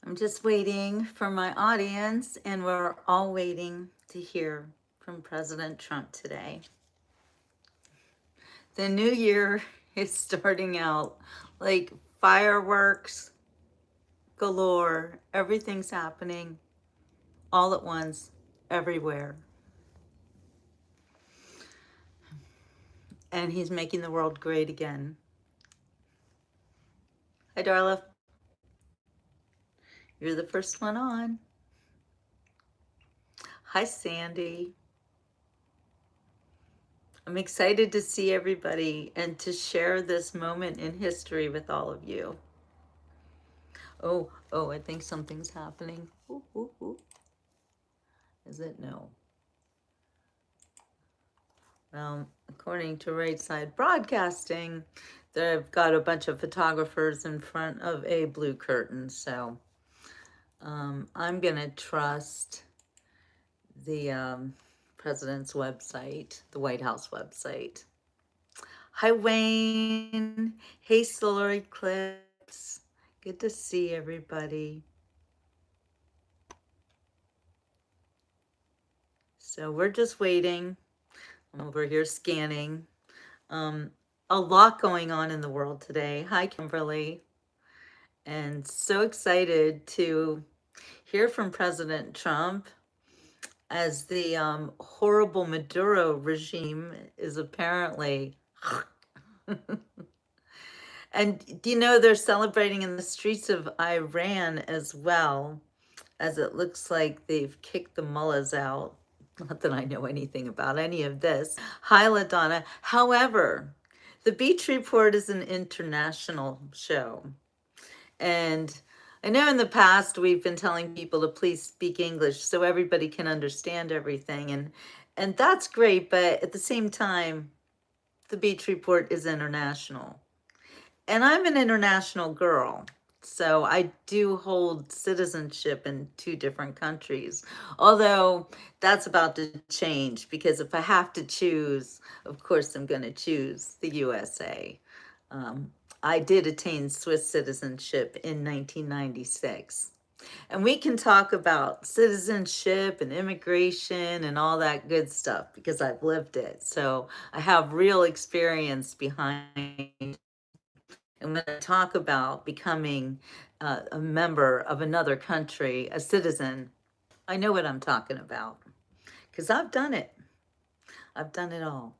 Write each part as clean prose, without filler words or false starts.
I'm just waiting for my audience, and we're all waiting to hear from President Trump today. The new year is starting out like fireworks galore. Everything's happening all at once, everywhere. And he's making the world great again. Hi, Darla. You're the first one on. Hi, Sandy. I'm excited to see everybody and to share this moment in history with all of you. Oh, I think something's happening. Ooh, ooh, ooh. Is it? No. Well, according to Right Side Broadcasting, they've got a bunch of photographers in front of a blue curtain. So I'm going to trust the president's website, the White House website. Hi, Wayne. Hey, Solar Eclipse. Good to see everybody. So we're just waiting. I'm over here scanning. Um, a lot going on in the world today. Hi, Kimberly. And so excited to hear from President Trump as the horrible Maduro regime is apparently. And you know, they're celebrating in the streets of Iran as well, as it looks like they've kicked the mullahs out. Not that I know anything about any of this. Hi, LaDonna. However, the Beach Report is an international show. And I know in the past we've been telling people to please speak English so everybody can understand everything. And that's great, but at the same time, the Beach Report is international. And I'm an international girl. So I do hold citizenship in two different countries. Although that's about to change because if I have to choose, of course I'm going to choose the USA. Um, I did attain Swiss citizenship in 1996. And we can talk about citizenship and immigration and all that good stuff because I've lived it. So I have real experience behind. And when I talk about becoming a member of another country, a citizen, I know what I'm talking about because I've done it. I've done it all.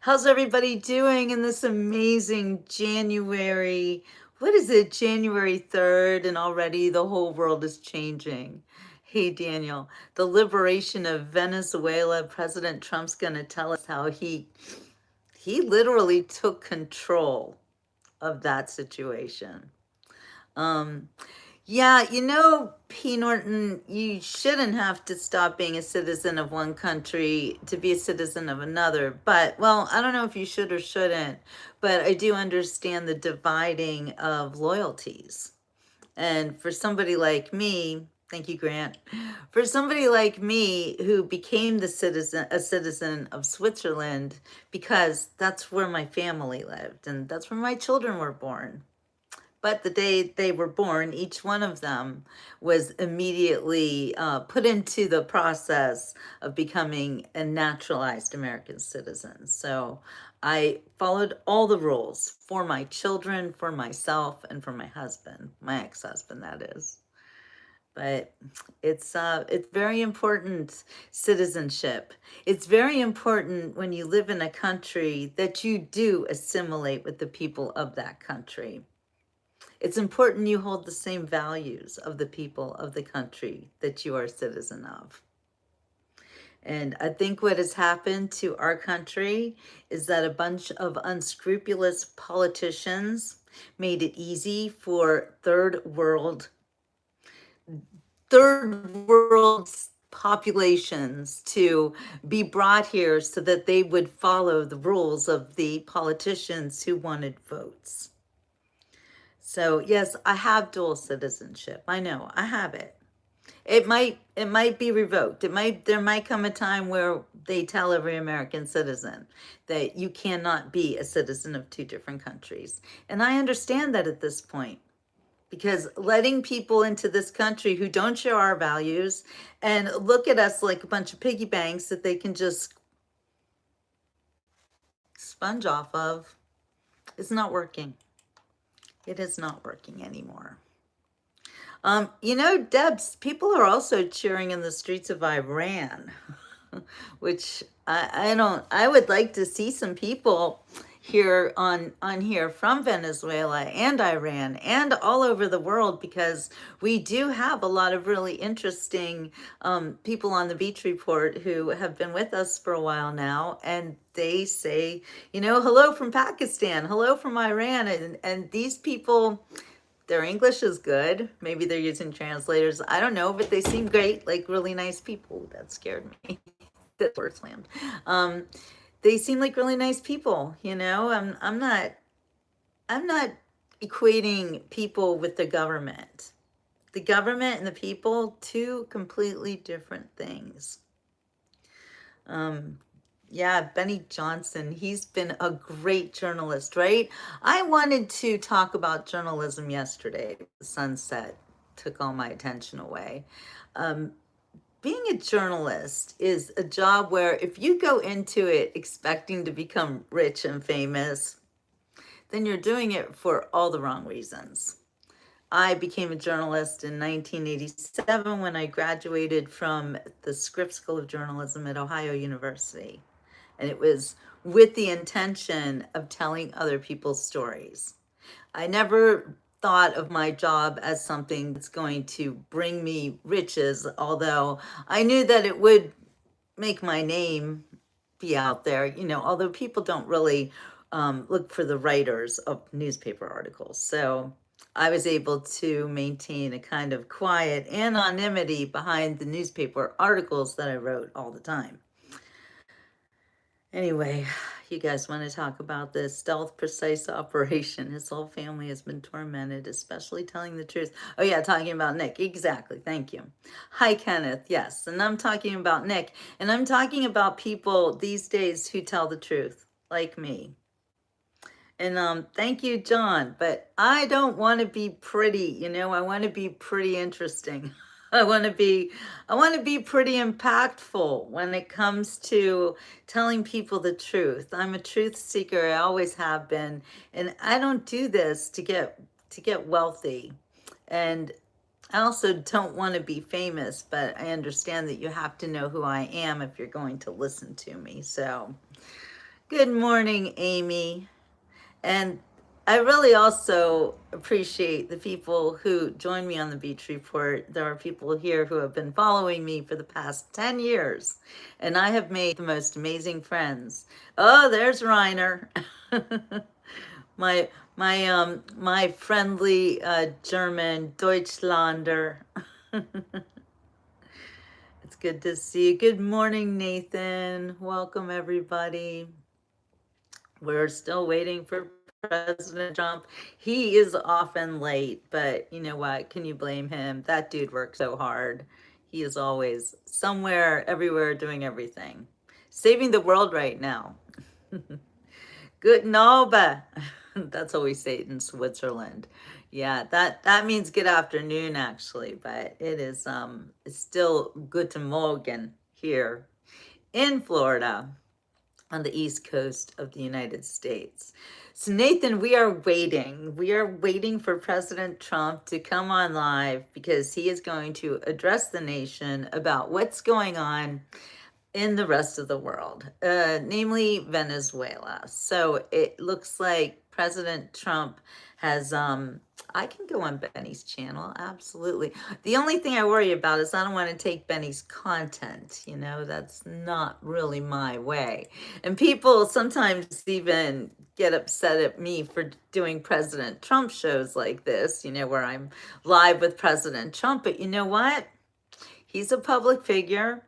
How's everybody doing in this amazing January? What is it, January 3rd, and already the whole world is changing. Hey, Daniel, the liberation of Venezuela, President Trump's going to tell us how he literally took control of that situation. Um, yeah, you know, P. Norton, you shouldn't have to stop being a citizen of one country to be a citizen of another. But, well, I don't know if you should or shouldn't, but I do understand the dividing of loyalties. And for somebody like me, thank you, Grant. For somebody like me who became a citizen of Switzerland because that's where my family lived and that's where my children were born. But the day they were born, each one of them was immediately put into the process of becoming a naturalized American citizen. So I followed all the rules for my children, for myself, and for my husband, my ex-husband, that is. But it's very important citizenship. It's very important when you live in a country that you do assimilate with the people of that country. It's important you hold the same values of the people of the country that you are a citizen of. And I think what has happened to our country is that a bunch of unscrupulous politicians made it easy for third world populations to be brought here so that they would follow the rules of the politicians who wanted votes. So yes, I have dual citizenship. I know, I have it. It might be revoked. There might come a time where they tell every American citizen that you cannot be a citizen of two different countries. And I understand that at this point. because letting people into this country who don't share our values and look at us like a bunch of piggy banks that they can just sponge off of is not working. It is not working anymore. Debs, people are also cheering in the streets of Iran, which I would like to see some people here on here from Venezuela and Iran and all over the world, because we do have a lot of really interesting people on the Beach Report who have been with us for a while now, and they say, hello from Pakistan, hello from Iran, and these people, their English is good. Maybe they're using translators. I don't know, but they seem great, like really nice people. That scared me. The door slammed. They seem like really nice people. I'm not equating people with the government. The government and the people, two completely different things. Yeah, Benny Johnson, he's been a great journalist, right? I wanted to talk about journalism yesterday. The sunset took all my attention away. Being a journalist is a job where if you go into it expecting to become rich and famous, then you're doing it for all the wrong reasons. I became a journalist in 1987 when I graduated from the Scripps School of Journalism at Ohio University. And it was with the intention of telling other people's stories. I never thought of my job as something that's going to bring me riches, although I knew that it would make my name be out there, although people don't really look for the writers of newspaper articles. So I was able to maintain a kind of quiet anonymity behind the newspaper articles that I wrote all the time. Anyway, you guys want to talk about this stealth precise operation? His whole family has been tormented, especially telling the truth. Oh yeah, talking about Nick. Exactly. Thank you. Hi, Kenneth. Yes. And I'm talking about Nick. And I'm talking about people these days who tell the truth, like me. And thank you, John. But I don't want to be pretty, I want to be pretty interesting. I want to be pretty impactful when it comes to telling people the truth. I'm a truth seeker. I always have been, and I don't do this to get wealthy. And I also don't want to be famous, but I understand that you have to know who I am if you're going to listen to me. So, good morning, Amy. And I really also appreciate the people who join me on the Beach Report. There are people here who have been following me for the past 10 years, and I have made the most amazing friends. Oh, there's Reiner. my friendly German Deutschlander. It's good to see you. Good morning, Nathan. Welcome, everybody. We're still waiting for President Trump. He is often late, but you know what? Can you blame him? That dude works so hard. He is always somewhere, everywhere, doing everything. Saving the world right now. Good Nova. That's how we say it in Switzerland. Yeah, that means good afternoon actually, but it is it's still Guten Morgen here in Florida on the East Coast of the United States. So Nathan, we are waiting. We are waiting for President Trump to come on live because he is going to address the nation about what's going on in the rest of the world, namely Venezuela. So it looks like President Trump has, I can go on Benny's channel, absolutely. The only thing I worry about is I don't want to take Benny's content, that's not really my way. And people sometimes even get upset at me for doing President Trump shows like this, where I'm live with President Trump. But you know what? He's a public figure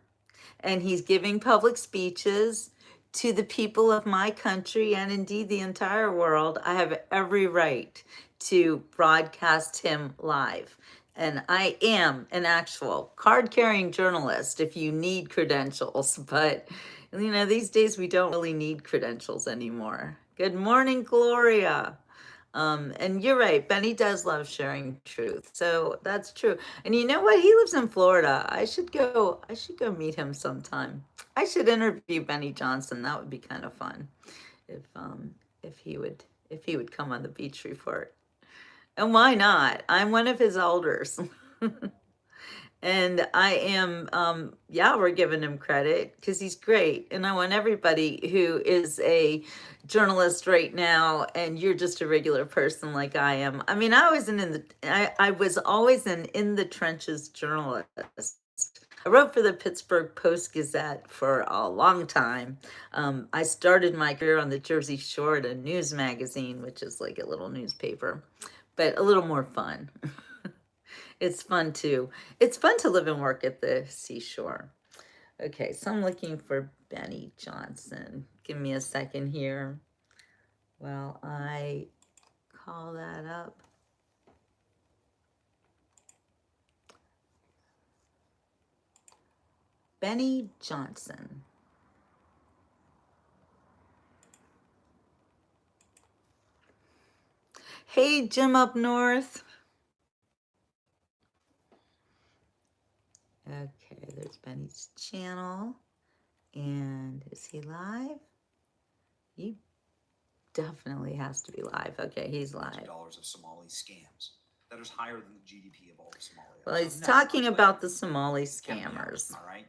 and he's giving public speeches to the people of my country and indeed the entire world. I have every right to broadcast him live. And I am an actual card-carrying journalist if you need credentials. But, these days we don't really need credentials anymore. Good morning, Gloria. And you're right, Benny does love sharing truth. So that's true. And you know what? He lives in Florida. I should go meet him sometime. I should interview Benny Johnson. That would be kind of fun if if he would if he would come on the beach report. And why not? I'm one of his elders. And I am, yeah, we're giving him credit because he's great. And I want everybody who is a journalist right now, and you're just a regular person like I am. I mean, I was always an in the trenches journalist. I wrote for the Pittsburgh Post Gazette for a long time. I started my career on the Jersey Shore at a news magazine, which is like a little newspaper, but a little more fun. It's fun too. It's fun to live and work at the seashore. Okay, so I'm looking for Benny Johnson. Give me a second here. Well, I call that up. Benny Johnson. Hey, Jim up north. Okay, there's Benny's channel. And is he live? He definitely has to be live. Okay, he's live. Dollars of Somali scams. That is higher than the GDP of all of Somalia. Well, he's talking about the Somali scammers. All right.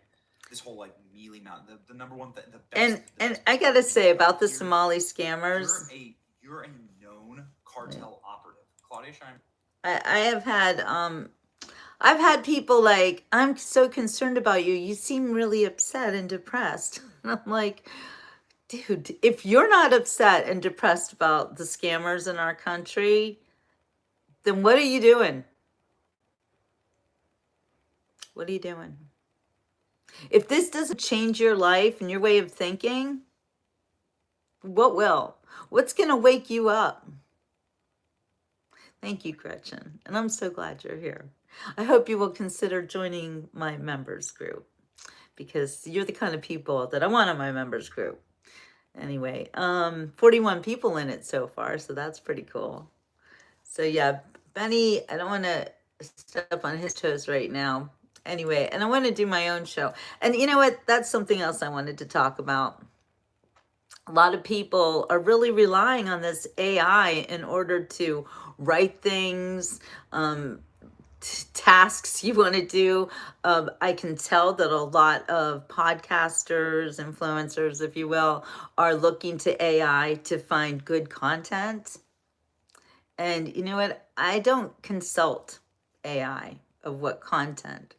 This whole like mealy mountain, the number one thing, the best. And I gotta say about the Somali scammers. You're a known cartel operative, Claudia Schiffer. I have had I've had people like, I'm so concerned about you. You seem really upset and depressed. And I'm like, dude, if you're not upset and depressed about the scammers in our country, then what are you doing? What are you doing? If this doesn't change your life and your way of thinking, what will? What's going to wake you up? Thank you, Gretchen. And I'm so glad you're here. I hope you will consider joining my members group because you're the kind of people that I want on my members group. Anyway, 41 people in it so far, so that's pretty cool. So yeah, Benny, I don't want to step on his toes right now. Anyway, and I want to do my own show. And you know what? That's something else I wanted to talk about. A lot of people are really relying on this AI in order to write things, tasks you want to do. I can tell that a lot of podcasters, influencers, if you will, are looking to AI to find good content. And you know what? I don't consult AI of what content.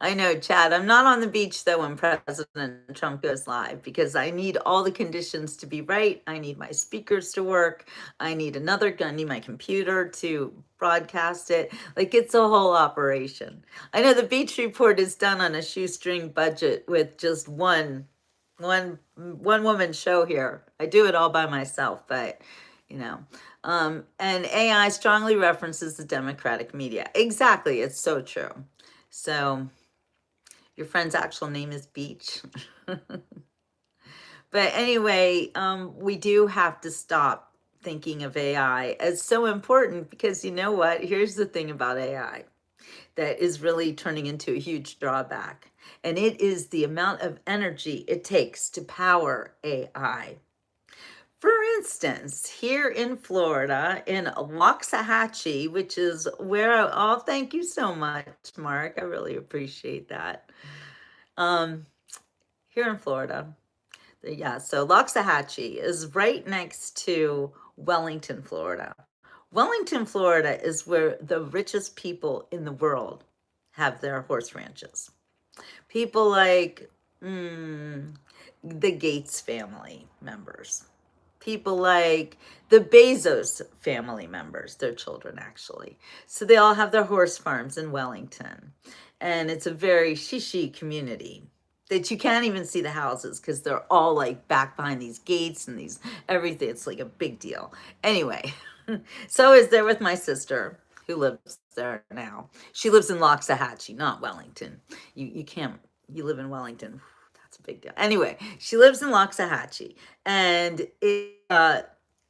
I know, Chad. I'm not on the beach though when President Trump goes live because I need all the conditions to be right. I need my speakers to work. I need I need my computer to broadcast it. Like it's a whole operation. I know the beach report is done on a shoestring budget with just one woman show here. I do it all by myself, but you know. And AI strongly references the Democratic media. Exactly. It's so true. So your friend's actual name is Beach. But anyway, we do have to stop thinking of AI as so important because you know what? Here's the thing about AI that is really turning into a huge drawback. And it is the amount of energy it takes to power AI. For instance, here in Florida, in Waxahachie, which is where, oh, thank you so much, Mark. I really appreciate that. Here in Florida, yeah, so Loxahatchee is right next to Wellington, Florida. Wellington, Florida is where the richest people in the world have their horse ranches. People like the Gates family members. People like the Bezos family members, their children actually. So they all have their horse farms in Wellington. And it's a very shishi community that you can't even see the houses because they're all like back behind these gates and these everything. It's like a big deal. Anyway, so I was there with my sister who lives there now. She lives in Loxahatchee, not Wellington. You can't, you live in Wellington. That's a big deal. Anyway, she lives in Loxahatchee and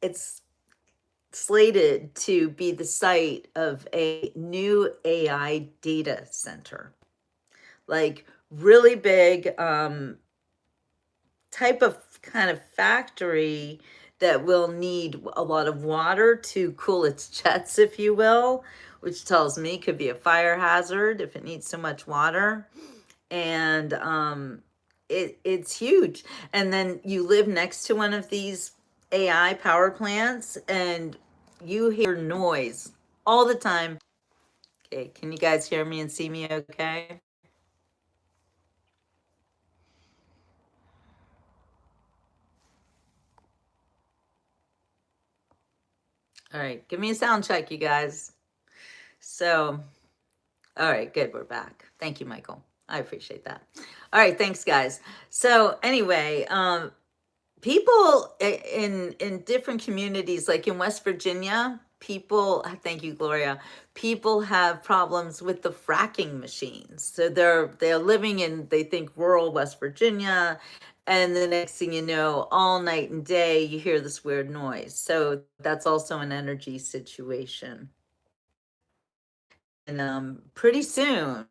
it's slated to be the site of a new AI data center, like really big, type of kind of factory that will need a lot of water to cool its jets, if you will, which tells me could be a fire hazard if it needs so much water. And it's huge. And then you live next to one of these AI power plants and you hear noise all the time. Okay, can you guys hear me and see me okay? All right, give me a sound check, you guys. So, all right, good, we're back. Thank you, Michael. I appreciate that. All right, thanks, guys. So anyway, people in different communities, like in West Virginia, people, thank you, Gloria, people have problems with the fracking machines. So they're living in, they think, rural West Virginia, and the next thing you know, all night and day you hear this weird noise. So that's also an energy situation. And pretty soon,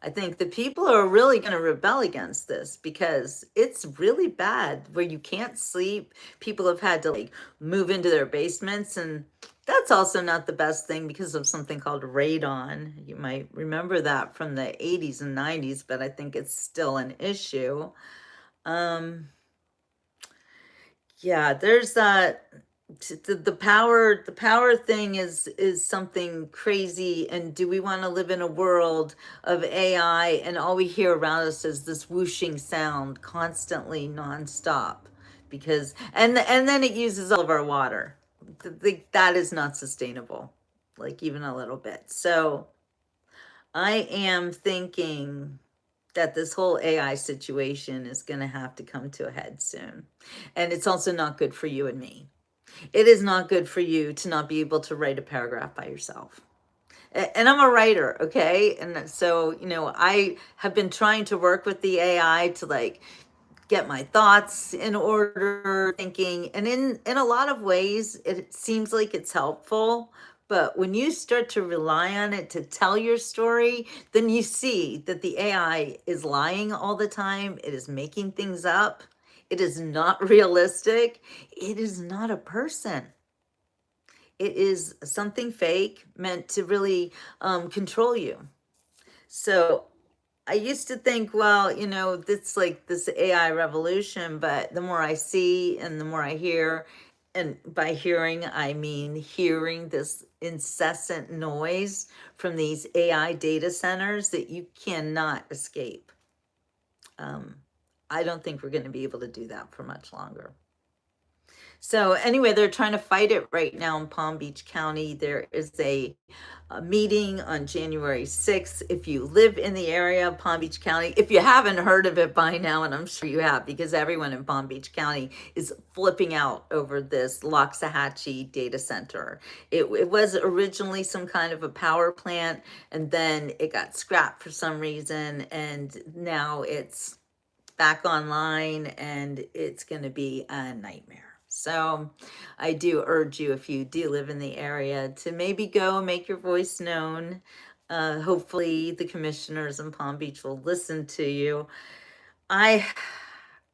I think the people are really going to rebel against this because it's really bad where you can't sleep. People have had to like move into their basements, and that's also not the best thing because of something called radon. You might remember that from the 80s and 90s, but I think it's still an issue. Um, yeah, there's that. The power thing is something crazy. And do we want to live in a world of AI and all we hear around us is this whooshing sound constantly nonstop? Because and then it uses all of our water. That is not sustainable, like even a little bit. So I am thinking that this whole AI situation is going to have to come to a head soon. And it's also not good for you and me. It is not good for you to not be able to write a paragraph by yourself. And I'm a writer, okay? And so, I have been trying to work with the AI to like get my thoughts in order, thinking, and in a lot of ways it seems like it's helpful. But when you start to rely on it to tell your story, then you see that the AI is lying all the time. It is making things up. It is not realistic. It is not a person. It is something fake meant to really control you. So I used to think, well, this like this AI revolution, but the more I see and the more I hear, and by hearing, I mean hearing this incessant noise from these AI data centers that you cannot escape. I don't think we're going to be able to do that for much longer. So anyway, they're trying to fight it right now in Palm Beach County. There is a meeting on January 6th. If you live in the area of Palm Beach County, if you haven't heard of it by now, and I'm sure you have, because everyone in Palm Beach County is flipping out over this Loxahatchee data center. It was originally some kind of a power plant, and then it got scrapped for some reason, and now it's back online, and it's going to be a nightmare. So I do urge you, if you do live in the area, to maybe go make your voice known. Hopefully the commissioners in Palm Beach will listen to you. I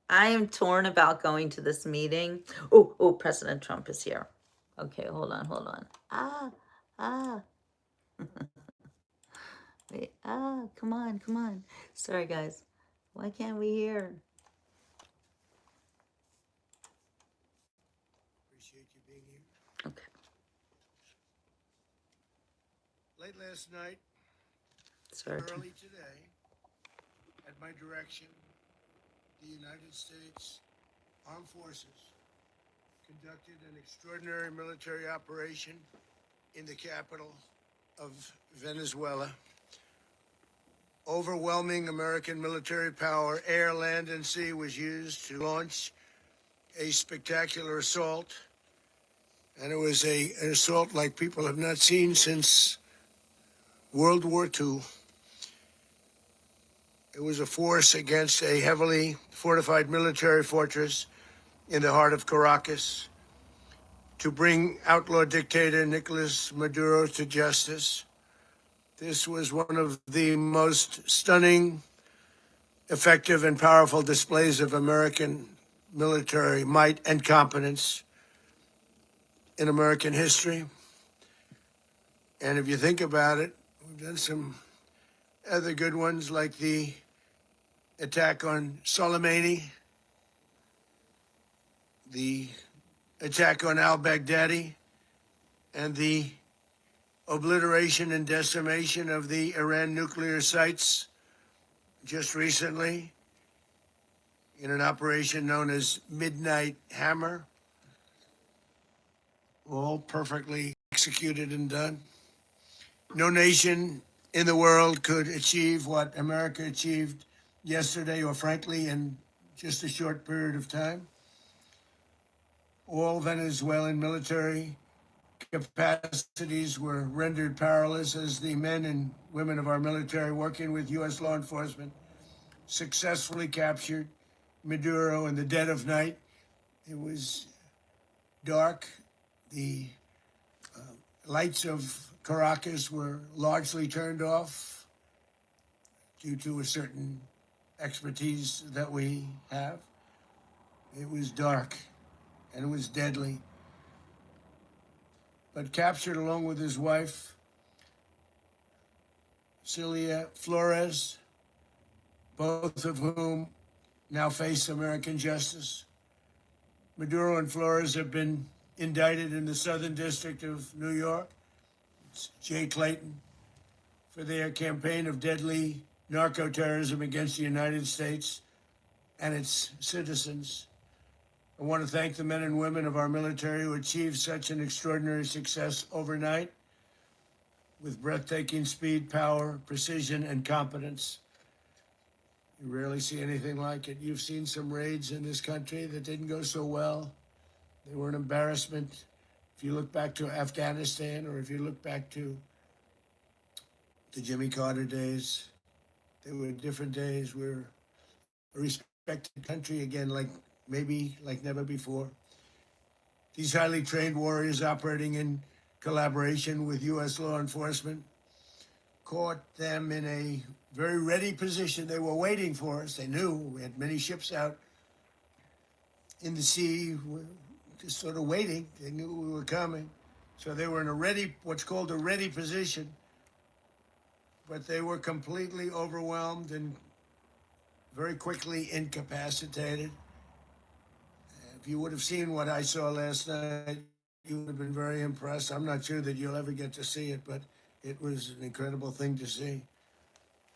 am torn about going to this meeting. Oh, President Trump is here. Okay, hold on. Ah. Wait, come on. Sorry, guys. Why can't we hear? Appreciate you being here. Okay. Late last night, Sorry. early today, at my direction, the United States Armed Forces conducted an extraordinary military operation in the capital of Venezuela. Overwhelming American military power, air, land, and sea, was used to launch a spectacular assault. And it was an assault like people have not seen since World War II. It was a force against a heavily fortified military fortress in the heart of Caracas. to bring outlaw dictator Nicolas Maduro to justice. This was one of the most stunning, effective, and powerful displays of American military might and competence in American history. And if you think about it, we've done some other good ones like the attack on Soleimani, the attack on al-Baghdadi, and the obliteration and decimation of the Iran nuclear sites just recently in an operation known as Midnight Hammer, all perfectly executed and done. No nation in the world could achieve what America achieved yesterday, or frankly, in just a short period of time. All Venezuelan military capacities were rendered powerless as the men and women of our military, working with U.S. law enforcement, successfully captured Maduro in the dead of night. It was dark. The lights of Caracas were largely turned off due to a certain expertise that we have. It was dark and it was deadly. But captured along with his wife, Celia Flores, both of whom now face American justice. Maduro and Flores have been indicted in the Southern District of New York. It's Jay Clayton, for their campaign of deadly narco-terrorism against the United States and its citizens. I want to thank the men and women of our military who achieved such an extraordinary success overnight with breathtaking speed, power, precision, and competence. You rarely see anything like it. You've seen some raids in this country that didn't go so well. They were an embarrassment. If you look back to Afghanistan, or if you look back to the Jimmy Carter days, they were different days. We're a respected country again, like never before. These highly trained warriors operating in collaboration with U.S. law enforcement caught them in a very ready position. They were waiting for us. They knew we had many ships out in the sea, just sort of waiting. They knew we were coming. So they were in a ready, what's called a ready position. But they were completely overwhelmed and very quickly incapacitated. If you would have seen what I saw last night, you would have been very impressed. I'm not sure that you'll ever get to see it, but it was an incredible thing to see.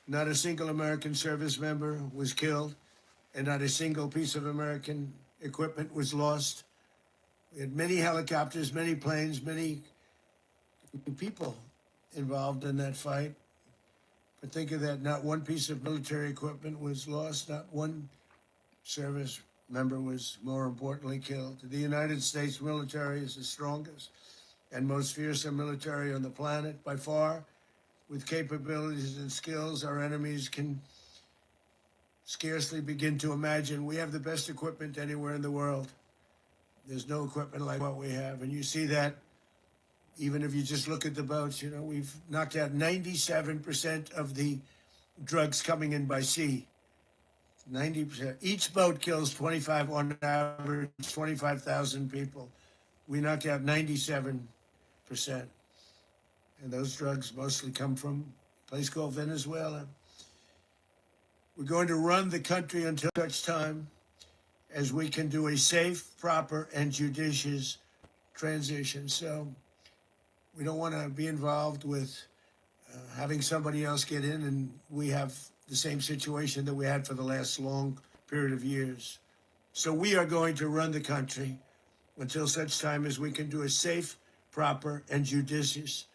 Not a single American service member was killed, and not a single piece of American equipment was lost. We had many helicopters, many planes, many people involved in that fight. But think of that, not one piece of military equipment was lost, not one service member was, more importantly, killed. The United States military is the strongest and most fearsome military on the planet by far. With capabilities and skills our enemies can scarcely begin to imagine. We have the best equipment anywhere in the world. There's no equipment like what we have. And you see that even if you just look at the boats. You know, we've knocked out 97% of the drugs coming in by sea. 90%. Each boat kills 25, on average, 25,000 people. We knocked out 97%. And those drugs mostly come from a place called Venezuela. We're going to run the country until such time as we can do a safe, proper, and judicious transition. So we don't want to be involved with having somebody else get in and we have the same situation that we had for the last long period of years. So we are going to run the country until such time as we can do a safe, proper, and judicious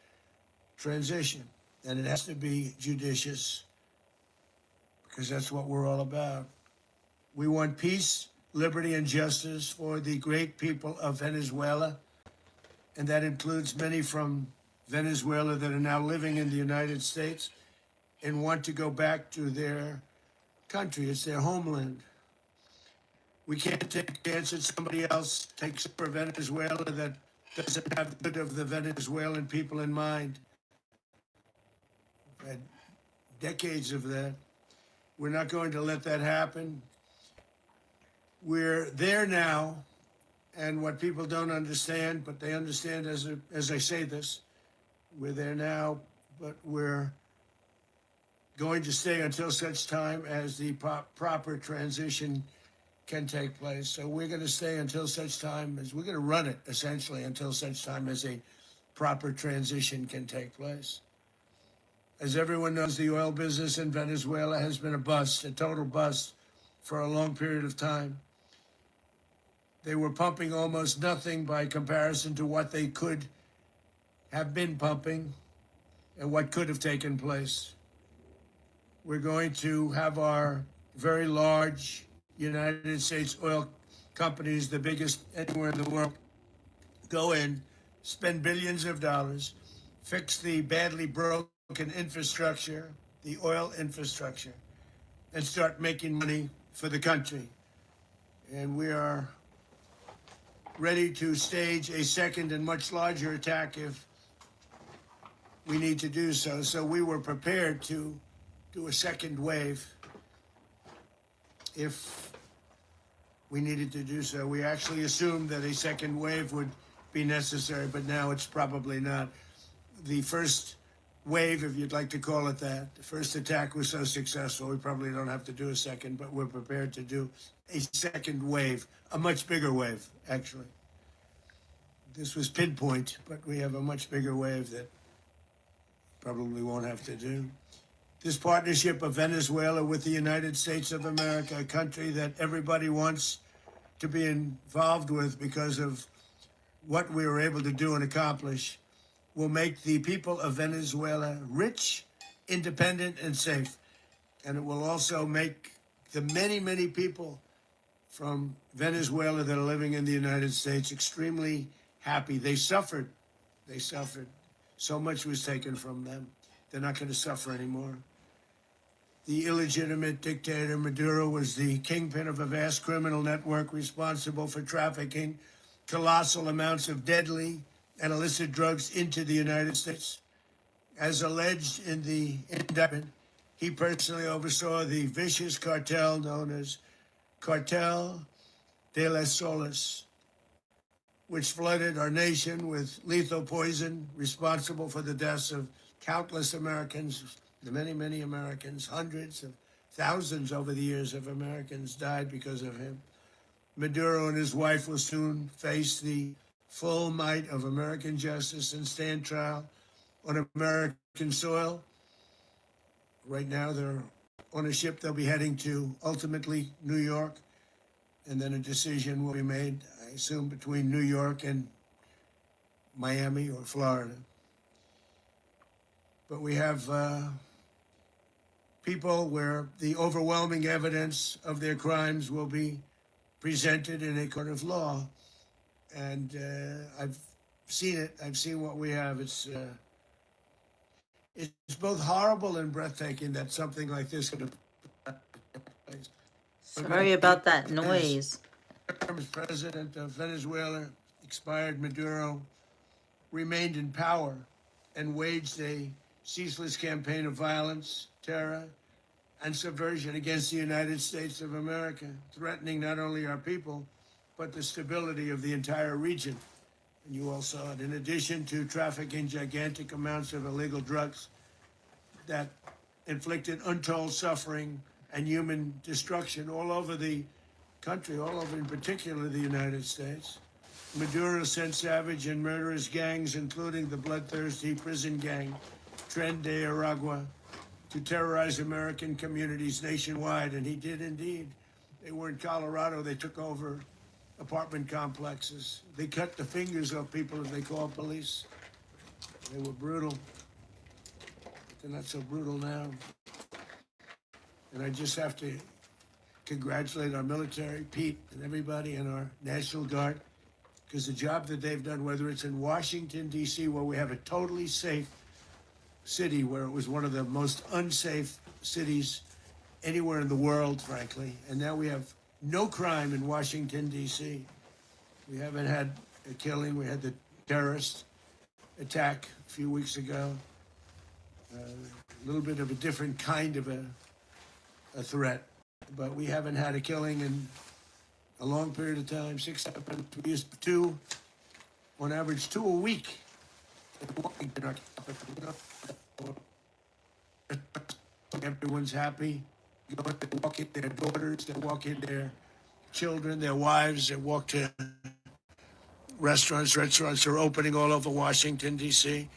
transition. And it has to be judicious because that's what we're all about. We want peace, liberty, and justice for the great people of Venezuela. And that includes many from Venezuela that are now living in the United States and want to go back to their country. It's their homeland. We can't take a chance that somebody else takes over Venezuela that doesn't have the good of the Venezuelan people in mind. We've had decades of that. We're not going to let that happen. We're there now, and what people don't understand, but they understand as I say this, we're there now, but we're going to stay until such time as the proper transition can take place. So we're going to stay until such time as we're going to run it essentially until such time as a proper transition can take place. As everyone knows, the oil business in Venezuela has been a bust, a total bust for a long period of time. They were pumping almost nothing by comparison to what they could have been pumping and what could have taken place. We're going to have our very large United States oil companies, the biggest anywhere in the world, go in, spend billions of dollars, fix the badly broken infrastructure, the oil infrastructure, and start making money for the country. And we are ready to stage a second and much larger attack if we need to do so. So we were prepared to do a second wave if we needed to do so. We actually assumed that a second wave would be necessary, but now it's probably not. The first wave, if you'd like to call it that, the first attack was so successful, we probably don't have to do a second, but we're prepared to do a second wave, a much bigger wave, actually. This was pinpoint, but we have a much bigger wave that probably won't have to do. This partnership of Venezuela with the United States of America, a country that everybody wants to be involved with because of what we were able to do and accomplish, will make the people of Venezuela rich, independent, and safe. And it will also make the many, many people from Venezuela that are living in the United States extremely happy. They suffered. They suffered. So much was taken from them. They're not going to suffer anymore. The illegitimate dictator Maduro was the kingpin of a vast criminal network responsible for trafficking colossal amounts of deadly and illicit drugs into the United States. As alleged in the indictment, he personally oversaw the vicious cartel known as Cartel de las Solas, which flooded our nation with lethal poison responsible for the deaths of countless Americans, the many, many Americans, hundreds of thousands over the years of Americans died because of him. Maduro and his wife will soon face the full might of American justice and stand trial on American soil. Right now, they're on a ship. They'll be heading to ultimately New York, and then a decision will be made, I assume, between New York and Miami or Florida. But we have people where the overwhelming evidence of their crimes will be presented in a court of law. And I've seen it. I've seen what we have. It's both horrible and breathtaking that something like this could have taken place. Sorry about that noise. As president of Venezuela, expired Maduro remained in power and waged a ceaseless campaign of violence, terror, and subversion against the United States of America, threatening not only our people, but the stability of the entire region. And you all saw it. In addition to trafficking gigantic amounts of illegal drugs that inflicted untold suffering and human destruction all over the country, all over in particular the United States, Maduro sent savage and murderous gangs, including the bloodthirsty prison gang, Tren de Aragua, to terrorize American communities nationwide. And he did indeed. They were in Colorado. They took over apartment complexes. They cut the fingers off people that they called police. They were brutal. But they're not so brutal now. And I just have to congratulate our military, Pete, and everybody, and our National Guard, because the job that they've done, whether it's in Washington, D.C., where we have a totally safe city, where it was one of the most unsafe cities anywhere in the world, frankly, and now we have no crime in Washington, D.C. We haven't had a killing. We had the terrorist attack a few weeks ago. A little bit of a different kind of a threat, but we haven't had a killing in a long period of time. 6, 7, we used to 2, on average 2 a week. Everyone's happy. They walk in their daughters, they walk in their children, their wives, they walk to restaurants. Restaurants are opening all over Washington, D.C.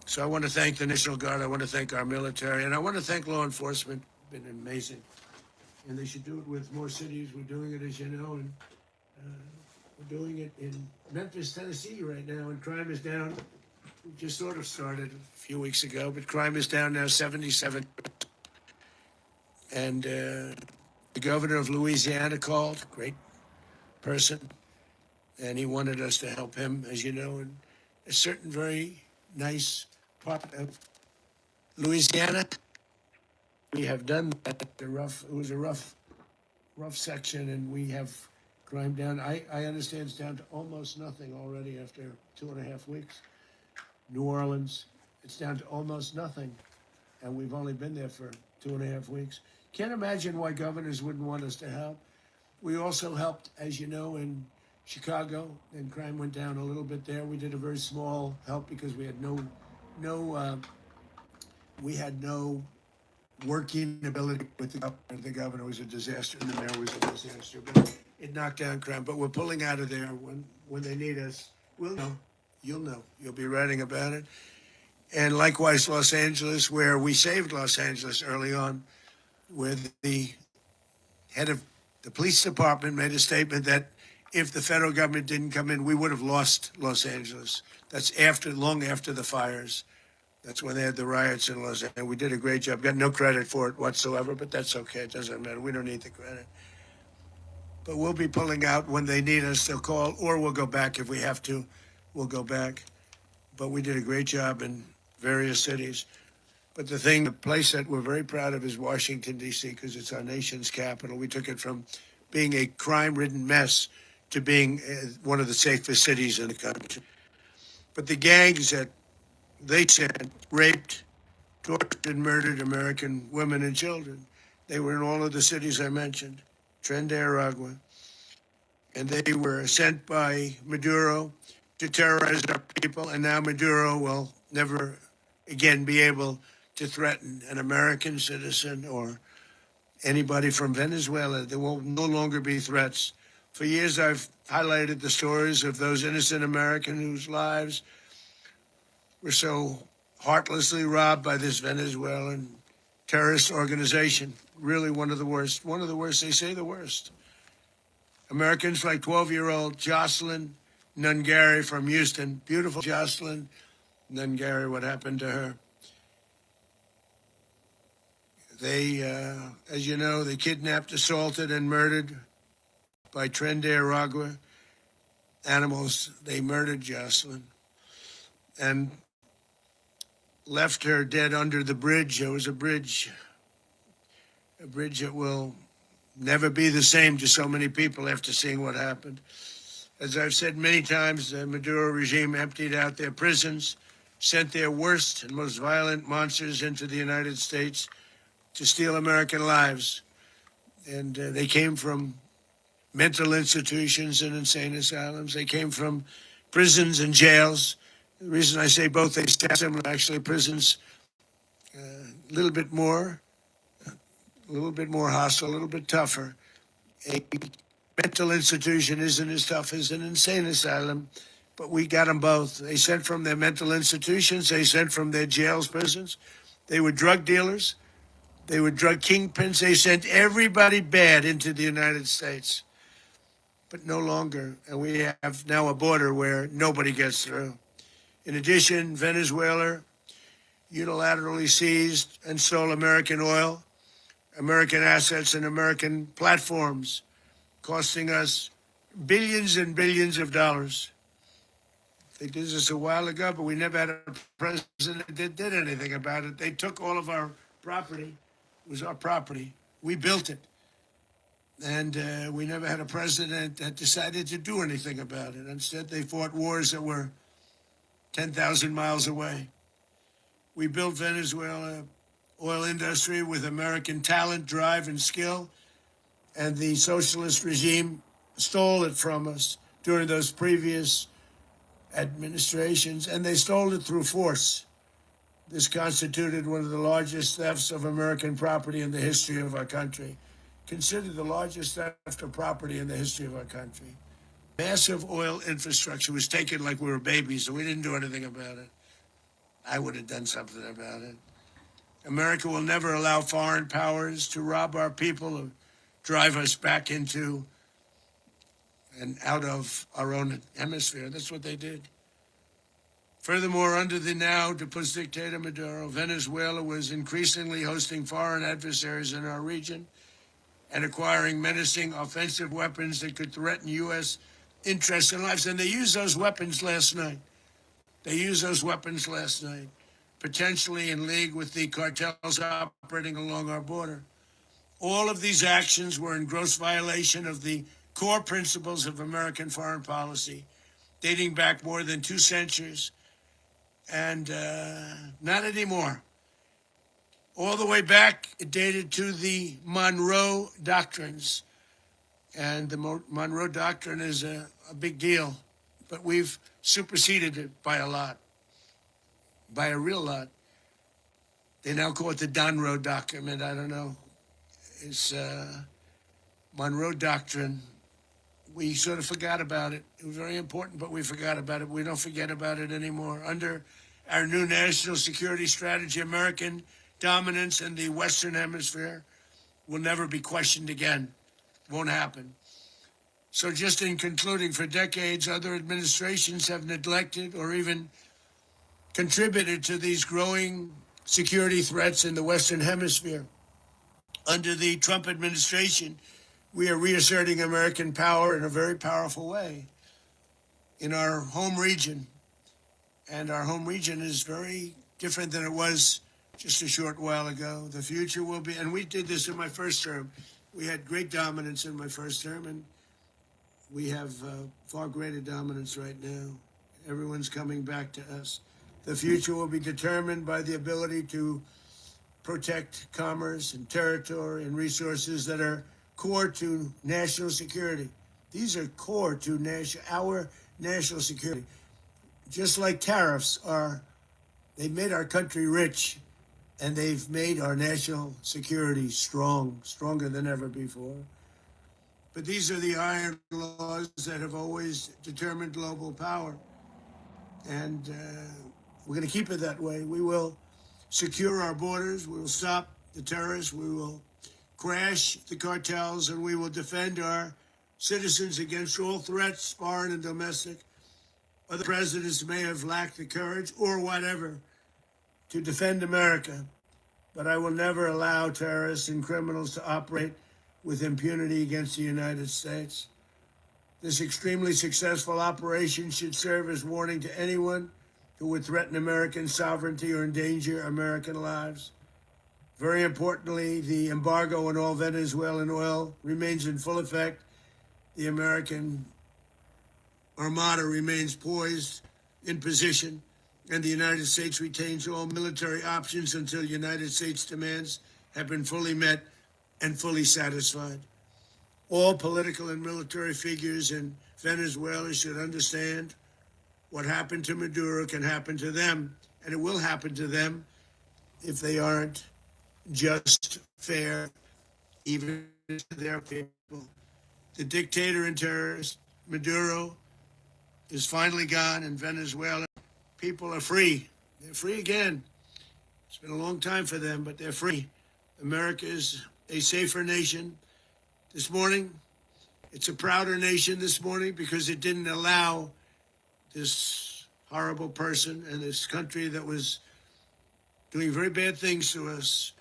So I want to thank the National Guard. I want to thank our military. And I want to thank law enforcement. It's been amazing. And they should do it with more cities. We're doing it, as you know. And we're doing it in Memphis, Tennessee right now. And crime is down. We just sort of started a few weeks ago. But crime is down now 77. And the governor of Louisiana called. Great person. And he wanted us to help him, as you know, in a certain very nice part of Louisiana. We have done that. It was a rough section, and we have crime down. I understand it's down to almost nothing already after 2.5 weeks. New Orleans, it's down to almost nothing, and we've only been there for 2.5 weeks. Can't imagine why governors wouldn't want us to help. We also helped, as you know, in Chicago, and crime went down a little bit there. We did a very small help because we had no working ability with the governor. The governor was a disaster, and the mayor was a disaster. But it knocked down crime. But we're pulling out of there when they need us. We'll know. You'll know. You'll be writing about it. And likewise, Los Angeles, where we saved Los Angeles early on, where the head of the police department made a statement that if the federal government didn't come in, we would have lost Los Angeles. That's long after the fires. That's when they had the riots in Los Angeles. We did a great job. Got no credit for it whatsoever, but that's okay. It doesn't matter. We don't need the credit. But we'll be pulling out when they need us. They'll call, or we'll go back if we have to. We'll go back. But we did a great job in various cities. But the place that we're very proud of is Washington, D.C., because it's our nation's capital. We took it from being a crime-ridden mess to being one of the safest cities in the country. But the gangs that they said raped, tortured, and murdered American women and children, they were in all of the cities I mentioned, Tren de Aragua, and they were sent by Maduro to terrorize our people, and now Maduro will never again be able to threaten an American citizen or anybody from Venezuela. There will no longer be threats. For years, I've highlighted the stories of those innocent Americans whose lives were so heartlessly robbed by this Venezuelan terrorist organization. Really one of the worst. One of the worst, they say the worst. Americans like 12-year-old Jocelyn Nungari from Houston. Beautiful Jocelyn Nungari, what happened to her? They, as you know, they kidnapped, assaulted, and murdered by Tren de Aragua animals. They murdered Jocelyn and left her dead under the bridge. There was a bridge that will never be the same to so many people after seeing what happened. As I've said many times, the Maduro regime emptied out their prisons, sent their worst and most violent monsters into the United States to steal American lives. And they came from mental institutions and insane asylums. They came from prisons and jails. The reason I say both, they sound similar. Actually, prisons, a little bit more hostile, a little bit tougher. A mental institution isn't as tough as an insane asylum, but we got them both. They sent from their mental institutions. They sent from their jails, prisons. They were drug dealers. They were drug kingpins. They sent everybody bad into the United States. But no longer. And we have now a border where nobody gets through. In addition, Venezuela unilaterally seized and stole American oil, American assets, and American platforms, costing us billions and billions of dollars. They did this a while ago, but we never had a president that did anything about it. They took all of our property. It was our property. We built it. And we never had a president that decided to do anything about it. Instead, they fought wars that were 10,000 miles away. We built Venezuela oil industry with American talent, drive, and skill, and the socialist regime stole it from us during those previous administrations, and they stole it through force. This constituted one of the largest thefts of American property in the history of our country. Considered the largest theft of property in the history of our country. Massive oil infrastructure was taken like we were babies, and we didn't do anything about it. I would have done something about it. America will never allow foreign powers to rob our people or drive us back into and out of our own hemisphere. That's what they did. Furthermore, under the now deposed dictator Maduro, Venezuela was increasingly hosting foreign adversaries in our region and acquiring menacing offensive weapons that could threaten U.S. interests and lives. And they used those weapons last night. Potentially in league with the cartels operating along our border. All of these actions were in gross violation of the core principles of American foreign policy, dating back more than 2 centuries, and not anymore. All the way back, it dated to the Monroe Doctrines. And the Monroe Doctrine is a big deal, but we've superseded it by a lot, by a real lot. They now call it the Donroe Document. I don't know. It's Monroe Doctrine. We sort of forgot about it. It was very important, but we forgot about it. We don't forget about it anymore. Under our new national security strategy, American dominance in the Western Hemisphere will never be questioned again. Won't happen. So just in concluding, for decades, other administrations have neglected or even contributed to these growing security threats in the Western Hemisphere. Under the Trump administration, we are reasserting American power in a very powerful way in our home region. And our home region is very different than it was just a short while ago. The future will be, and we did this in my first term. We had great dominance in my first term, and we have far greater dominance right now. Everyone's coming back to us. The future will be determined by the ability to protect commerce and territory and resources that are core to national security. These are core to our national security. Just like tariffs are, they've made our country rich, and they've made our national security strong, stronger than ever before. But these are the iron laws that have always determined global power. And we're going to keep it that way. We will secure our borders. We will stop the terrorists. We will crash the cartels, and we will defend our citizens against all threats, foreign and domestic. Other presidents may have lacked the courage or whatever to defend America, but I will never allow terrorists and criminals to operate with impunity against the United States. This extremely successful operation should serve as warning to anyone who would threaten American sovereignty or endanger American lives. Very importantly, the embargo on all Venezuelan oil remains in full effect. The American Armada remains poised in position, and the United States retains all military options until United States demands have been fully met and fully satisfied. All political and military figures in Venezuela should understand what happened to Maduro can happen to them, and it will happen to them if they aren't just, fair, even to their people. The dictator and terrorist, Maduro, is finally gone, and Venezuela people are free. They're free again. It's been a long time for them, but they're free. America is a safer nation this morning. It's a prouder nation this morning because it didn't allow this horrible person and this country that was doing very bad things to us.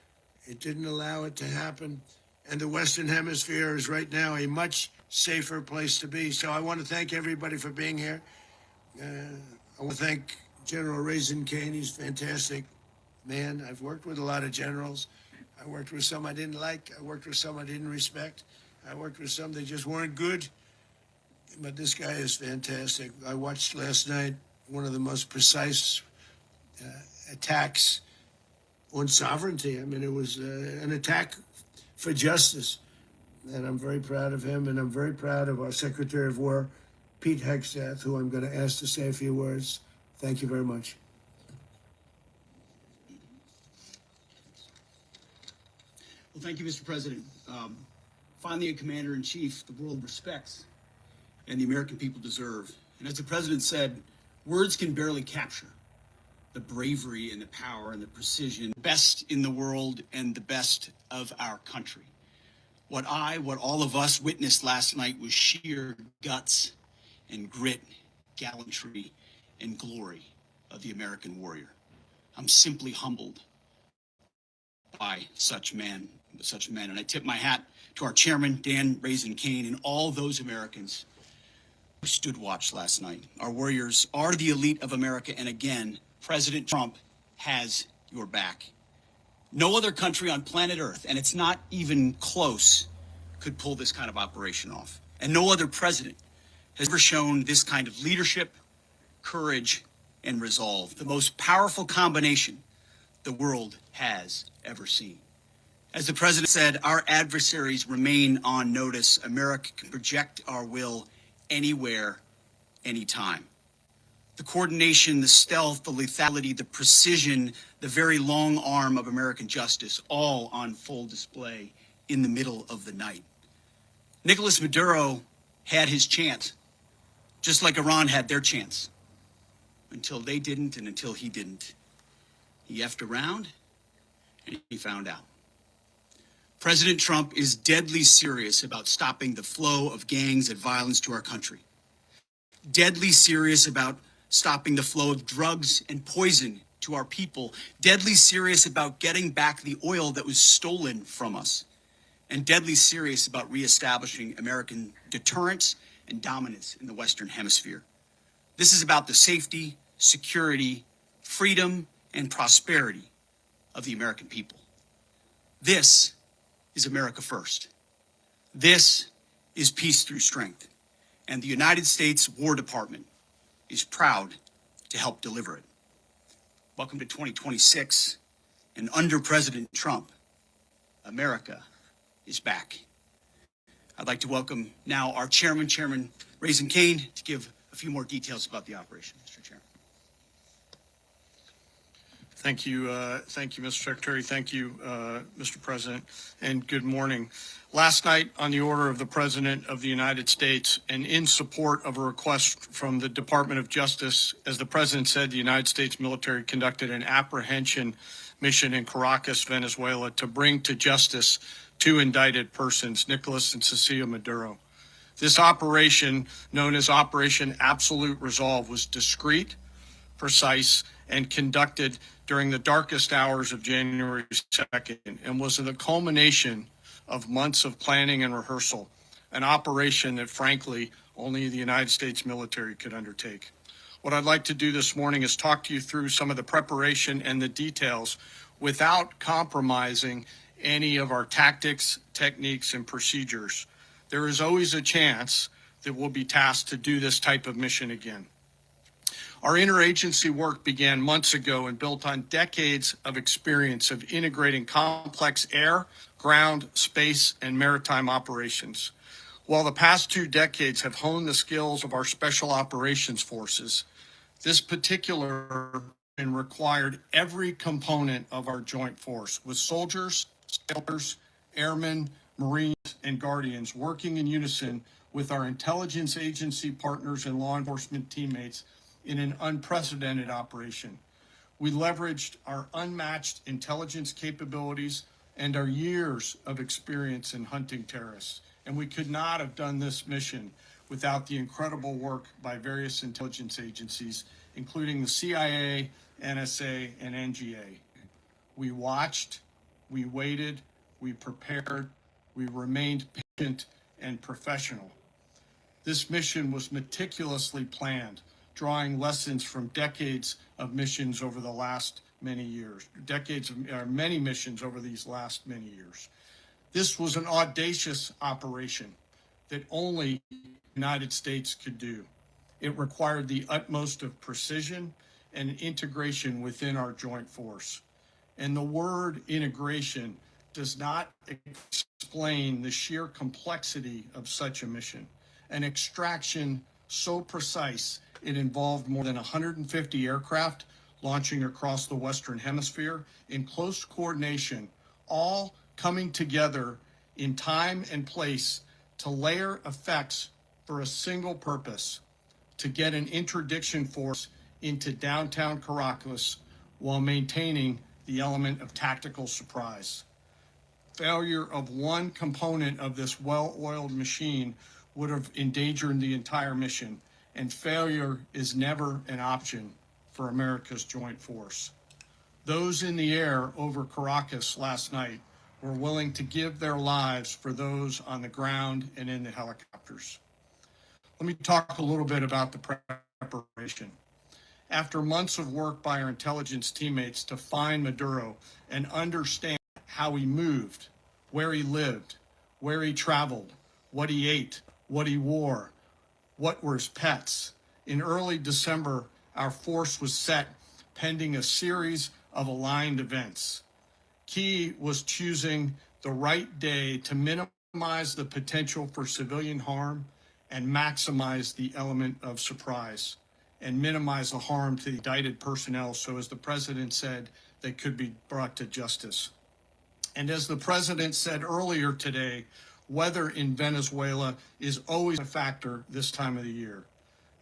It didn't allow it to happen. And the Western Hemisphere is right now a much safer place to be. So I want to thank everybody for being here. I want to thank General Raisin Kane. He's a fantastic man. I've worked with a lot of generals. I worked with some I didn't like. I worked with some I didn't respect. I worked with some that just weren't good. But this guy is fantastic. I watched last night one of the most precise attacks on sovereignty. I mean, it was an attack for justice. And I'm very proud of him, and I'm very proud of our Secretary of War, Pete Hegseth, who I'm going to ask to say a few words. Thank you very much. Well, thank you, Mr. President. Finally, a commander-in-chief the world respects and the American people deserve. And as the president said, words can barely capture the bravery and the power and the precision, best in the world and the best of our country. What all of us witnessed last night was sheer guts and grit, gallantry, and glory of the American warrior. I'm simply humbled by such men. And I tip my hat to our chairman, Dan Raisin Kane, and all those Americans who stood watch last night. Our warriors are the elite of America, and again, President Trump has your back. No other country on planet Earth, and it's not even close, could pull this kind of operation off. And no other president has ever shown this kind of leadership, courage, and resolve, the most powerful combination the world has ever seen. As the president said, our adversaries remain on notice. America can project our will anywhere, anytime. The coordination, the stealth, the lethality, the precision, the very long arm of American justice, all on full display in the middle of the night. Nicolas Maduro had his chance, just like Iran had their chance, until they didn't and until he didn't. He effed around and he found out. President Trump is deadly serious about stopping the flow of gangs and violence to our country. Deadly serious about stopping the flow of drugs and poison to our people. Deadly serious about getting back the oil that was stolen from us. And deadly serious about reestablishing American deterrence and dominance in the Western Hemisphere. This is about the safety, security, freedom, and prosperity of the American people. This is America first. This is peace through strength. And the United States War Department is proud to help deliver it. Welcome to 2026, and under President Trump, America is back. I'd like to welcome now our chairman, Chairman Raisin Kane, to give a few more details about the operation. Mr. Chairman. Thank you, Mr. Secretary. Thank you, Mr. President, and good morning. Last night, on the order of the President of the United States and in support of a request from the Department of Justice, as the President said, the United States military conducted an apprehension mission in Caracas, Venezuela, to bring to justice two indicted persons, Nicolas and Cecilia Maduro. This operation, known as Operation Absolute Resolve, was discreet, precise, and conducted during the darkest hours of January 2nd and was the culmination of months of planning and rehearsal, an operation that, frankly, only the United States military could undertake. What I'd like to do this morning is talk to you through some of the preparation and the details without compromising any of our tactics, techniques, and procedures. There is always a chance that we'll be tasked to do this type of mission again. Our interagency work began months ago and built on decades of experience of integrating complex air, ground, space, and maritime operations. While the past 2 decades have honed the skills of our special operations forces, this particular mission required every component of our joint force, with soldiers, sailors, airmen, Marines, and Guardians working in unison with our intelligence agency partners and law enforcement teammates in an unprecedented operation. We leveraged our unmatched intelligence capabilities and our years of experience in hunting terrorists. And we could not have done this mission without the incredible work by various intelligence agencies, including the CIA, NSA, and NGA. We watched, we waited, we prepared, we remained patient and professional. This mission was meticulously planned, drawing lessons from decades of missions over the last many years, many missions over these last many years. This was an audacious operation that only the United States could do. It required the utmost of precision and integration within our joint force. And the word integration does not explain the sheer complexity of such a mission. An extraction so precise, it involved more than 150 aircraft launching across the Western Hemisphere in close coordination, all coming together in time and place to layer effects for a single purpose: to get an interdiction force into downtown Caracas while maintaining the element of tactical surprise. Failure of one component of this well-oiled machine would have endangered the entire mission, and failure is never an option for America's joint force. Those in the air over Caracas last night were willing to give their lives for those on the ground and in the helicopters. Let me talk a little bit about the preparation. After months of work by our intelligence teammates to find Maduro and understand how he moved, where he lived, where he traveled, what he ate, what he wore, what were his pets, in early December, our force was set pending a series of aligned events. Key was choosing the right day to minimize the potential for civilian harm and maximize the element of surprise, and minimize the harm to the indicted personnel so, as the president said, they could be brought to justice. And as the president said earlier today, weather in Venezuela is always a factor this time of the year.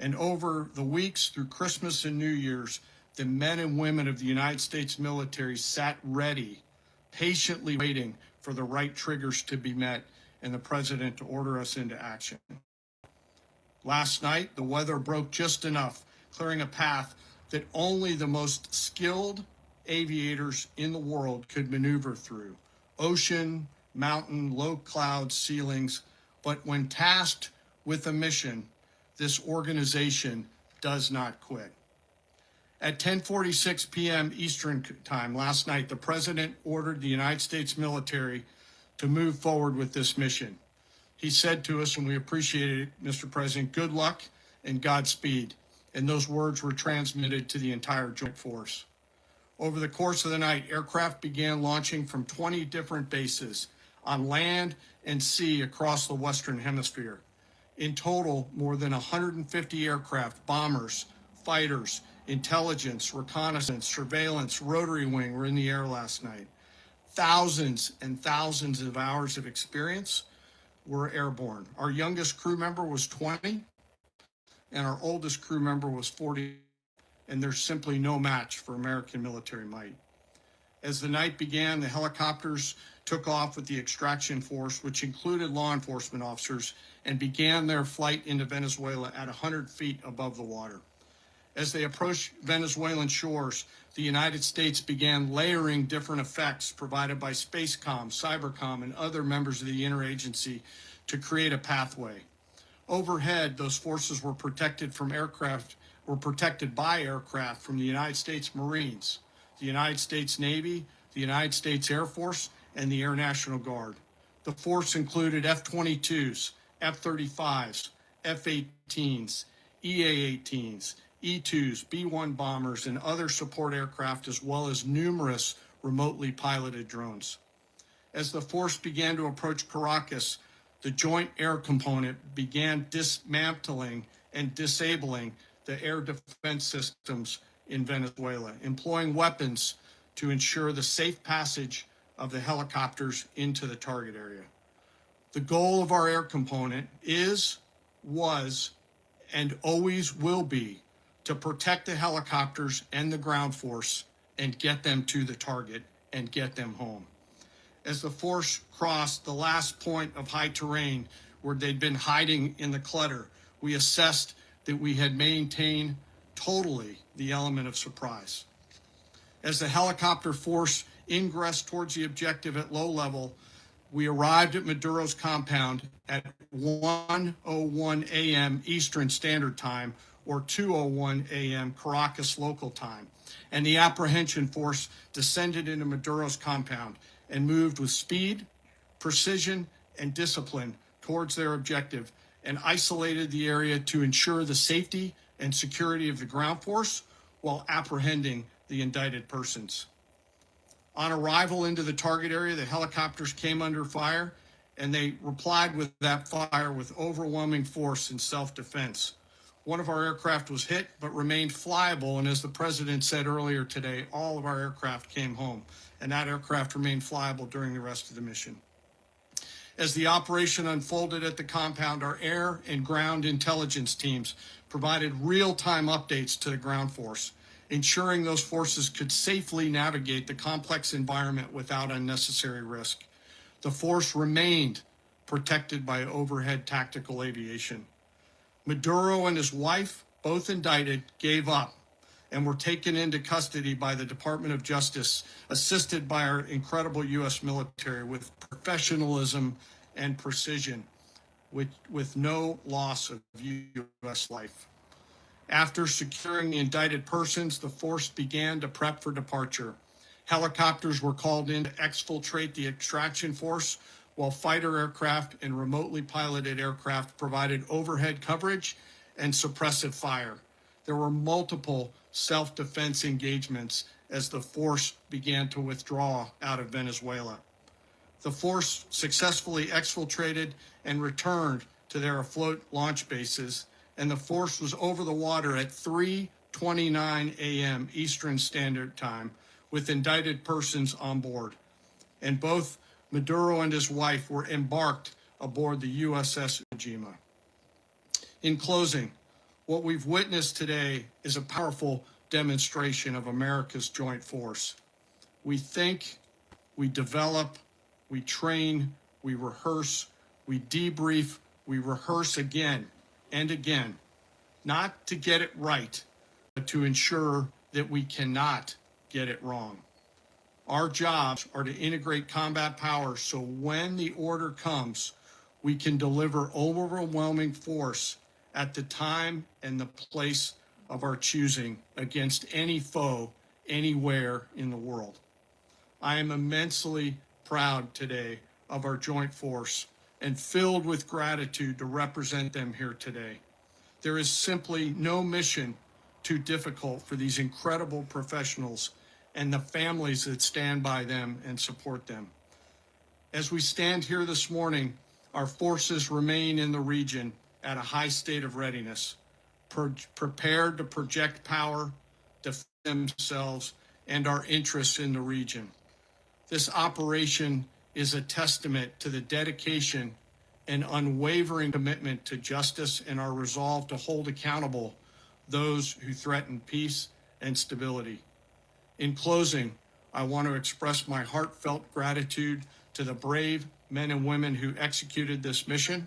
And over the weeks through Christmas and New Year's, the men and women of the United States military sat ready, patiently waiting for the right triggers to be met and the president to order us into action. Last night, the weather broke just enough, clearing a path that only the most skilled aviators in the world could maneuver through. Ocean, mountain, low cloud ceilings. But when tasked with a mission, this organization does not quit. At 10:46 p.m. Eastern Time last night, the president ordered the United States military to move forward with this mission. He said to us, and we appreciate it, Mr. President, good luck and Godspeed. And those words were transmitted to the entire joint force. Over the course of the night, aircraft began launching from 20 different bases on land and sea across the Western Hemisphere. In total, more than 150 aircraft, bombers, fighters, intelligence, reconnaissance, surveillance, rotary wing were in the air last night. Thousands and thousands of hours of experience were airborne. Our youngest crew member was 20, and our oldest crew member was 40, and there's simply no match for American military might. As the night began, the helicopters took off with the extraction force, which included law enforcement officers, and began their flight into Venezuela at 100 feet above the water. As they approached Venezuelan shores, the United States began layering different effects provided by Spacecom, Cybercom, and other members of the interagency to create a pathway. Overhead, those forces were protected by aircraft from the United States Marines, the United States Navy, the United States Air Force, and the Air National Guard. The force included F-22s, F-35s, F-18s, EA-18s, E-2s, B-1 bombers, and other support aircraft, as well as numerous remotely piloted drones. As the force began to approach Caracas, the Joint Air Component began dismantling and disabling the air defense systems in Venezuela, employing weapons to ensure the safe passage of the helicopters into the target area. The goal of our air component was, and always will be to protect the helicopters and the ground force and get them to the target and get them home. As the force crossed the last point of high terrain where they'd been hiding in the clutter, we assessed that we had maintained totally the element of surprise. As the helicopter force ingressed towards the objective at low level, we arrived at Maduro's compound at 1:01 a.m. Eastern Standard Time, or 2:01 a.m. Caracas local time, and the apprehension force descended into Maduro's compound and moved with speed, precision, and discipline towards their objective and isolated the area to ensure the safety and security of the ground force while apprehending the indicted persons. On arrival into the target area, the helicopters came under fire, and they replied with that fire with overwhelming force in self-defense. One of our aircraft was hit, but remained flyable, and as the president said earlier today, all of our aircraft came home, and that aircraft remained flyable during the rest of the mission. As the operation unfolded at the compound, our air and ground intelligence teams provided real-time updates to the ground force, ensuring those forces could safely navigate the complex environment without unnecessary risk. The force remained protected by overhead tactical aviation. Maduro and his wife, both indicted, gave up and were taken into custody by the Department of Justice, assisted by our incredible U.S. military with professionalism and precision, with no loss of U.S. life. After securing the indicted persons, the force began to prep for departure. Helicopters were called in to exfiltrate the extraction force, while fighter aircraft and remotely piloted aircraft provided overhead coverage and suppressive fire. There were multiple self-defense engagements as the force began to withdraw out of Venezuela. The force successfully exfiltrated and returned to their afloat launch bases, and the force was over the water at 3:29 a.m. Eastern Standard Time with indicted persons on board. And both Maduro and his wife were embarked aboard the USS Ujima. In closing, what we've witnessed today is a powerful demonstration of America's joint force. We think, we develop, we train, we rehearse, we debrief, we rehearse again and again, not to get it right, but to ensure that we cannot get it wrong. Our jobs are to integrate combat power so when the order comes, we can deliver overwhelming force at the time and the place of our choosing against any foe anywhere in the world. I am immensely proud today of our joint force and filled with gratitude to represent them here today. There is simply no mission too difficult for these incredible professionals and the families that stand by them and support them. As we stand here this morning, our forces remain in the region at a high state of readiness, prepared to project power, defend themselves, and our interests in the region. This operation is a testament to the dedication and unwavering commitment to justice and our resolve to hold accountable those who threaten peace and stability. In closing, I want to express my heartfelt gratitude to the brave men and women who executed this mission.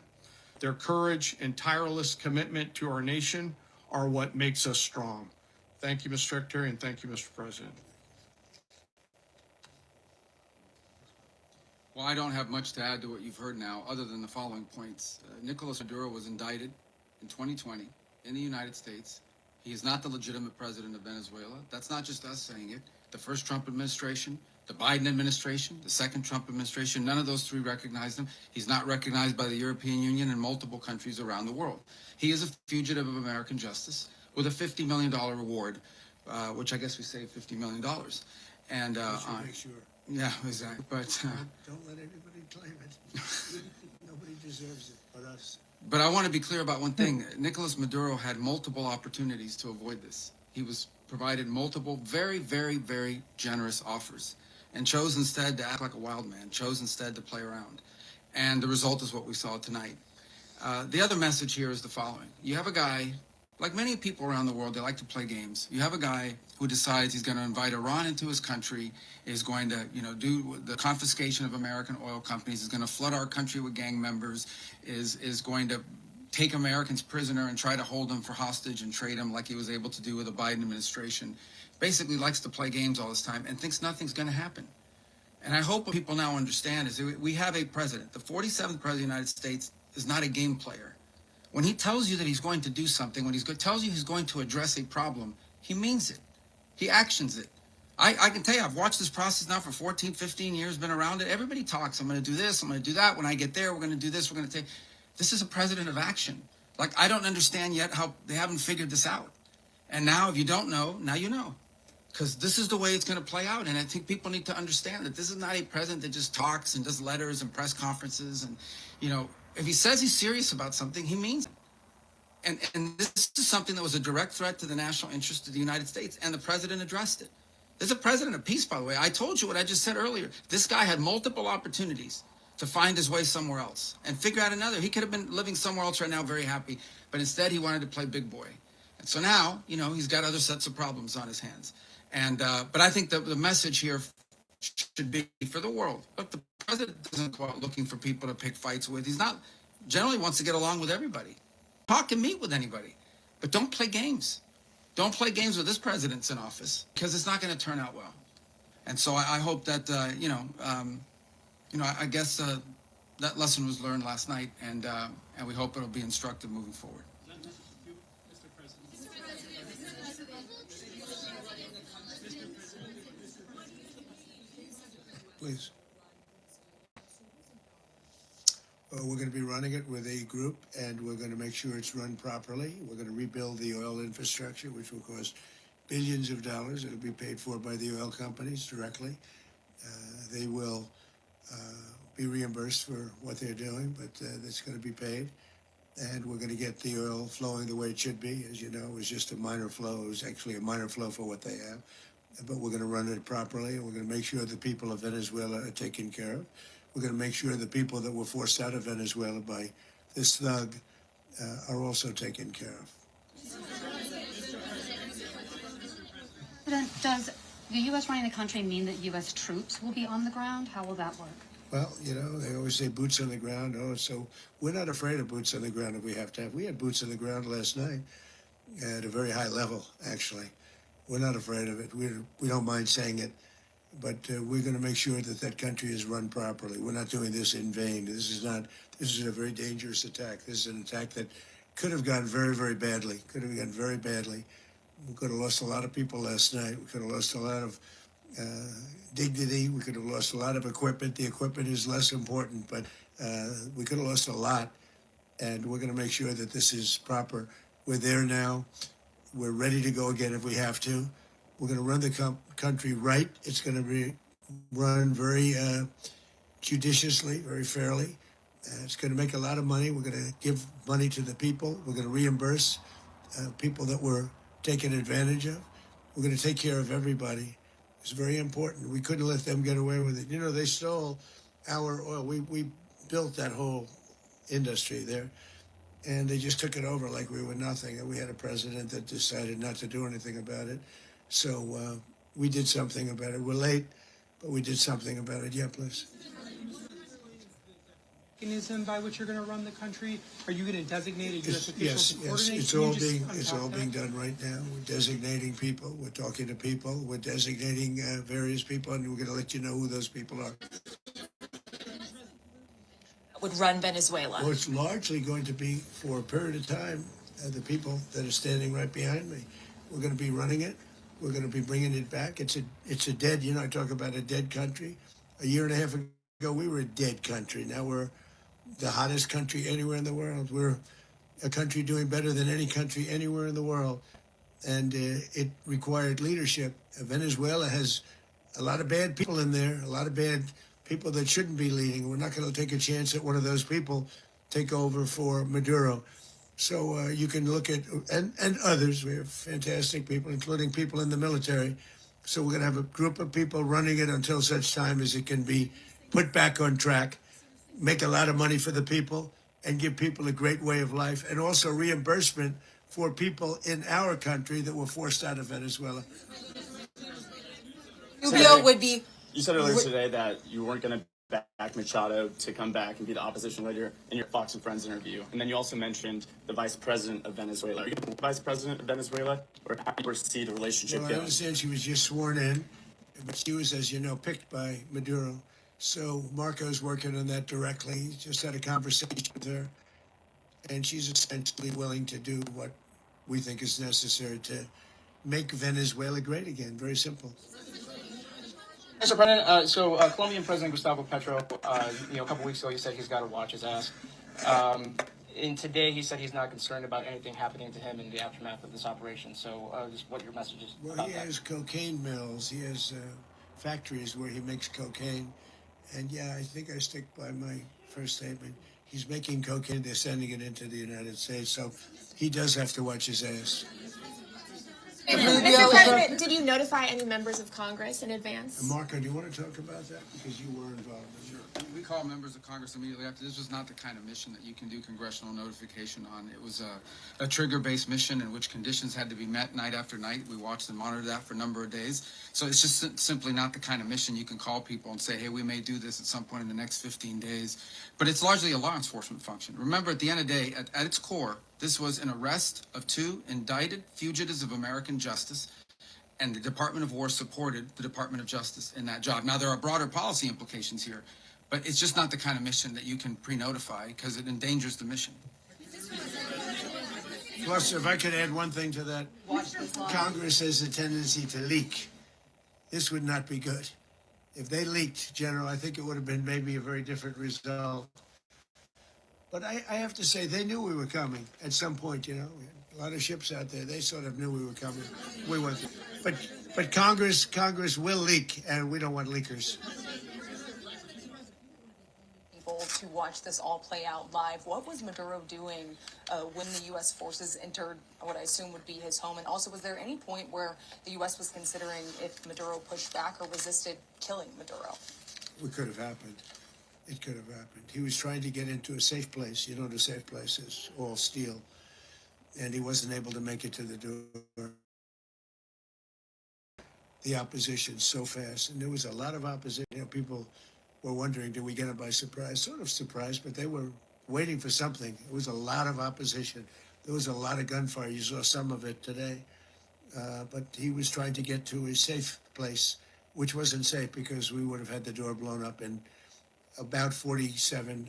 Their courage and tireless commitment to our nation are what makes us strong. Thank you, Mr. Secretary, and thank you, Mr. President. Well, I don't have much to add to what you've heard now, other than the following points. Nicolas Maduro was indicted in 2020 in the United States. He is not the legitimate president of Venezuela. That's not just us saying it. The first Trump administration, the Biden administration, the second Trump administration, none of those three recognized him. He's not recognized by the European Union and multiple countries around the world. He is a fugitive of American justice with a $50 million reward, which I guess we saved $50 million. And Make sure. yeah, exactly. But Don't let anybody claim it. Nobody deserves it but us. But I want to be clear about one thing. Nicolas Maduro had multiple opportunities to avoid this. He was provided multiple very, very, very generous offers and chose instead to act like a wild man, chose instead to play around. And the result is what we saw tonight. The other message here is the following. You have a guy, like many people around the world, they like to play games. You have a guy who decides he's going to invite Iran into his country, is going to, do the confiscation of American oil companies, is going to flood our country with gang members, is going to take Americans prisoner and try to hold them for hostage and trade them like he was able to do with the Biden administration. Basically likes to play games all this time and thinks nothing's going to happen. And I hope what people now understand is that we have a president. The 47th president of the United States is not a game player. When he tells you that he's going to do something, when he tells you he's going to address a problem, he means it. He actions it. I can tell you, I've watched this process now for 14, 15 years, been around it. Everybody talks. I'm going to do this. I'm going to do that. When I get there, we're going to do this. We're going to take. This is a president of action. Like, I don't understand yet how they haven't figured this out. And now, if you don't know, now you know. Because this is the way it's going to play out. And I think people need to understand that this is not a president that just talks and does letters and press conferences. And, you know, if he says he's serious about something, he means it. And this is something that was a direct threat to the national interest of the United States, and the president addressed it. There's a president of peace, by the way. I told you what I just said earlier. This guy had multiple opportunities to find his way somewhere else and figure out another. He could have been living somewhere else right now, very happy, but instead he wanted to play big boy. And so now, you know, he's got other sets of problems on his hands. And but I think that the message here should be for the world. Look, the president doesn't go out looking for people to pick fights with. He's not, generally wants to get along with everybody. Talk and meet with anybody, but don't play games. Don't play games with this president's in office, because it's not going to turn out well. And so I hope that I guess that lesson was learned last night, and we hope it'll be instructive moving forward. Please. We're going to be running it with a group, and we're going to make sure it's run properly. We're going to rebuild the oil infrastructure, which will cost billions of dollars. It'll be paid for by the oil companies directly. They will be reimbursed for what they're doing, but that's going to be paid. And we're going to get the oil flowing the way it should be. As you know, it was just a minor flow. It was actually a minor flow for what they have. But we're going to run it properly, and we're going to make sure the people of Venezuela are taken care of. We're going to make sure the people that were forced out of Venezuela by this thug are also taken care of. Does the U.S. running the country mean that U.S. troops will be on the ground? How will that work? Well, you know, they always say boots on the ground. Oh, so we're not afraid of boots on the ground if we have to have. We had boots on the ground last night at a very high level, actually. We're not afraid of it. We don't mind saying it. But we're going to make sure that that country is run properly. We're not doing this in vain. This is a very dangerous attack. This is an attack that could have gone very, very badly. Could have gone very badly. We could have lost a lot of people last night. We could have lost a lot of dignity. We could have lost a lot of equipment. The equipment is less important, but we could have lost a lot. And we're going to make sure that this is proper. We're there now. We're ready to go again if we have to. We're going to run the country right. It's going to be run very judiciously, very fairly. It's going to make a lot of money. We're going to give money to the people. We're going to reimburse people that were taken advantage of. We're going to take care of everybody. It's very important. We couldn't let them get away with it. You know, they stole our oil. We built that whole industry there, and they just took it over like we were nothing. And we had a president that decided not to do anything about it. So we did something about it. We're late, but we did something about it. Yeah, please. Mechanism by which you're going to run the country? Are you going to designate a U.S. official Yes, to coordinate? it's Can you all just unpack being that? done right now. We're designating people. We're talking to people. We're designating various people, and we're going to let you know who those people are. Would run Venezuela. Well, it's largely going to be for a period of time. The people that are standing right behind me, we're going to be running it. We're going to be bringing it back. It's a dead. You know, I talk about a dead country. A year and a half ago, we were a dead country. Now we're the hottest country anywhere in the world. We're a country doing better than any country anywhere in the world. And it required leadership. Venezuela has a lot of bad people in there, a lot of bad people that shouldn't be leading. We're not going to take a chance that one of those people take over for Maduro. So you can look at, and others, we have fantastic people, including people in the military. So we're going to have a group of people running it until such time as it can be put back on track, make a lot of money for the people, and give people a great way of life, and also reimbursement for people in our country that were forced out of Venezuela. Rubio would be. You said earlier today that you weren't going to back Machado to come back and be the opposition leader in your Fox and Friends interview. And then you also mentioned the vice president of Venezuela. Are you the vice president of Venezuela? Or how do you foresee the relationship Well, I going? understand she was just sworn in, but she was, as you know, picked by Maduro. So Marco's working on that directly. He just had a conversation with her, and she's essentially willing to do what we think is necessary to make Venezuela great again. Very simple. Mr. President, Colombian President Gustavo Petro, a couple weeks ago, he said he's got to watch his ass. And today he said he's not concerned about anything happening to him in the aftermath of this operation. So just what your message is Well, about he that. has cocaine mills. He has factories where he makes cocaine. And yeah, I think I stick by my first statement. He's making cocaine. They're sending it into the United States. So he does have to watch his ass. Mr. President, did you notify any members of Congress in advance? Marco, do you want to talk about that? Because you were involved in it. We call members of Congress immediately after. This was not the kind of mission that you can do congressional notification on. It was a trigger-based mission in which conditions had to be met night after night. We watched and monitored that for a number of days. So it's just simply not the kind of mission you can call people and say, hey, we may do this at some point in the next 15 days. But it's largely a law enforcement function. Remember, at the end of the day, at its core, this was an arrest of 2 indicted fugitives of American justice, and the Department of War supported the Department of Justice in that job. Now, there are broader policy implications here, but it's just not the kind of mission that you can pre-notify because it endangers the mission. Plus, if I could add one thing to that, Congress has a tendency to leak. This would not be good. If they leaked, General, I think it would have been maybe a very different result. But I have to say, they knew we were coming at some point, you know. We had a lot of ships out there. They sort of knew we were coming. We weren't. But Congress will leak, and we don't want leakers. To watch this all play out live. What was Maduro doing when the U.S. forces entered what I assume would be his home? And also, was there any point where the U.S. was considering if Maduro pushed back or resisted killing Maduro? It could have happened. It could have happened. He was trying to get into a safe place. You know what a safe place is, all steel. And he wasn't able to make it to the door. The opposition so fast. And there was a lot of opposition. You know, people were wondering, did we get it by surprise? Sort of surprised, but they were waiting for something. It was a lot of opposition. There was a lot of gunfire. You saw some of it today. But he was trying to get to a safe place, which wasn't safe because we would have had the door blown up in about 47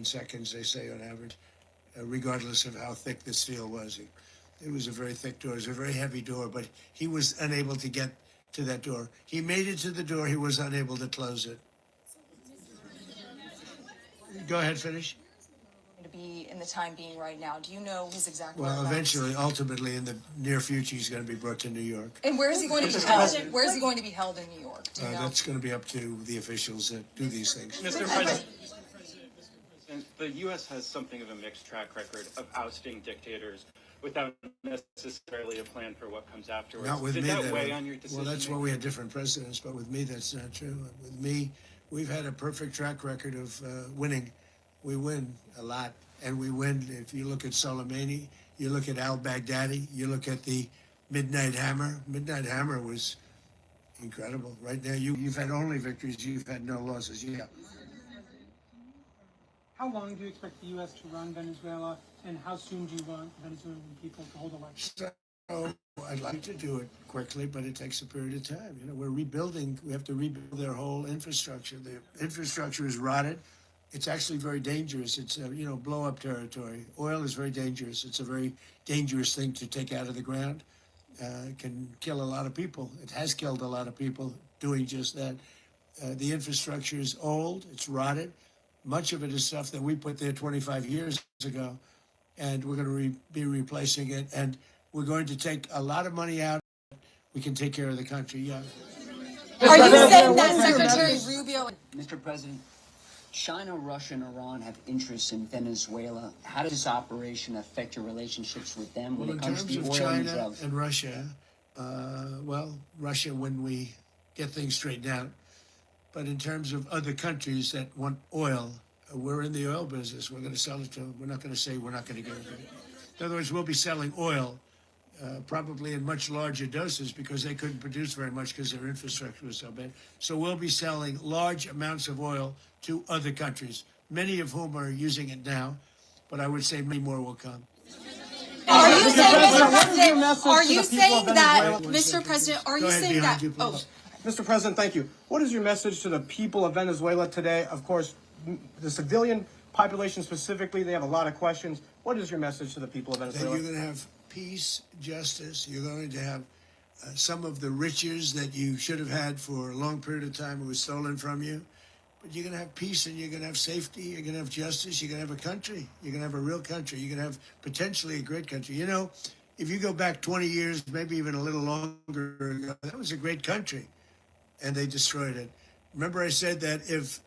seconds, they say on average, regardless of how thick the steel was. It was a very thick door. It was a very heavy door, but he was unable to get to that door. He made it to the door. He was unable to close it. Go ahead, finish. To be in the time being right now, do you know his exact Well, whereabouts? eventually, ultimately, in the near future, he's going to be brought to New York. And where is he going to be held? Where is he going to be held in New York? Do you know? That's going to be up to the officials that do these things. Mr. President, the U.S. has something of a mixed track record of ousting dictators without necessarily a plan for what comes afterwards. Not with Did me. that weigh on your decision? Well, that's why we had different presidents, but with me, that's not true. With me, we've had a perfect track record of winning. We win a lot, and we win. If you look at Soleimani, you look at al-Baghdadi, you look at the Midnight Hammer. Midnight Hammer was incredible. Right now, you've had only victories. You've had no losses. Yeah. How long do you expect the U.S. to run Venezuela, and how soon do you want Venezuelan people to hold elections? So I'd like to do it quickly, but it takes a period of time. You know, we're rebuilding. We have to rebuild their whole infrastructure. The infrastructure is rotted. It's actually very dangerous. It's blow-up territory. Oil is very dangerous. It's a very dangerous thing to take out of the ground. It can kill a lot of people. It has killed a lot of people doing just that. The infrastructure is old. It's rotted. Much of it is stuff that we put there 25 years ago, and we're going to be replacing it. And we're going to take a lot of money out. We can take care of the country. Yeah. Are you saying that Secretary Rubio? Mr. President, China, Russia, and Iran have interests in Venezuela. How does this operation affect your relationships with them when Well, it in comes terms to of oil and China drugs? and Russia, Russia when we get things straightened out. But in terms of other countries that want oil, we're in the oil business. We're going to sell it to them. We're not going to say we're not going to give it. In other words, we'll be selling oil, probably in much larger doses because they couldn't produce very much because their infrastructure was so bad. So we'll be selling large amounts of oil to other countries, many of whom are using it now, but I would say many more will come. Are you saying, Mr. President, are you to the people of saying that, Venezuela? Mr. President, are Go you ahead, saying behind that, you, please. Mr. President, thank you. What is your message to the people of Venezuela today? Of course, the civilian population specifically, they have a lot of questions. What is your message to the people of That Venezuela? you're going to have peace, justice. You're going to have some of the riches that you should have had for a long period of time. It was stolen from you. but you're going to have peace and you're going to have safety. You're going to have justice. You're going to have a country. You're going to have a real country. You're going to have potentially a great country. You know, if you go back 20 years, maybe even a little longer ago, that was a great country, and they destroyed it. Remember, I said that if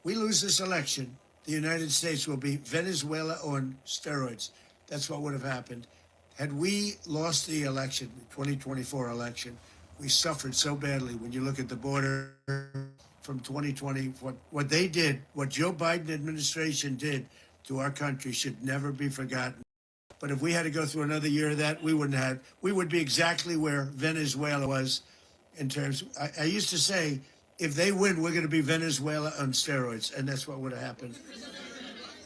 we lose this election, the United States will be Venezuela on steroids. That's what would have happened. Had we lost the election, the 2024 election, we suffered so badly when you look at the border from 2020. What they did, what Joe Biden administration did to our country should never be forgotten. But if we had to go through another year of that, we would be exactly where Venezuela was in terms. I used to say, if they win, we're going to be Venezuela on steroids, and that's what would have happened.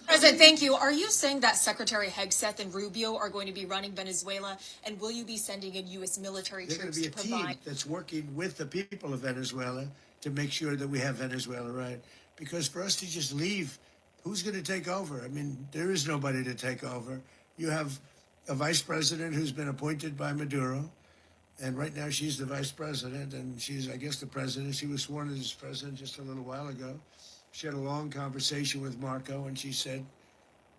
President, thank you. Are you saying that Secretary Hegseth and Rubio are going to be running Venezuela, and will you be sending in U.S. military They're going troops to be to a team provide? that's working with the people of Venezuela to make sure that we have Venezuela right. Because for us to just leave, who's going to take over? I mean, there is nobody to take over. You have a vice president who's been appointed by Maduro, and right now she's the vice president, and she's, I guess, the president. She was sworn in as president just a little while ago. She had a long conversation with Marco, and she said,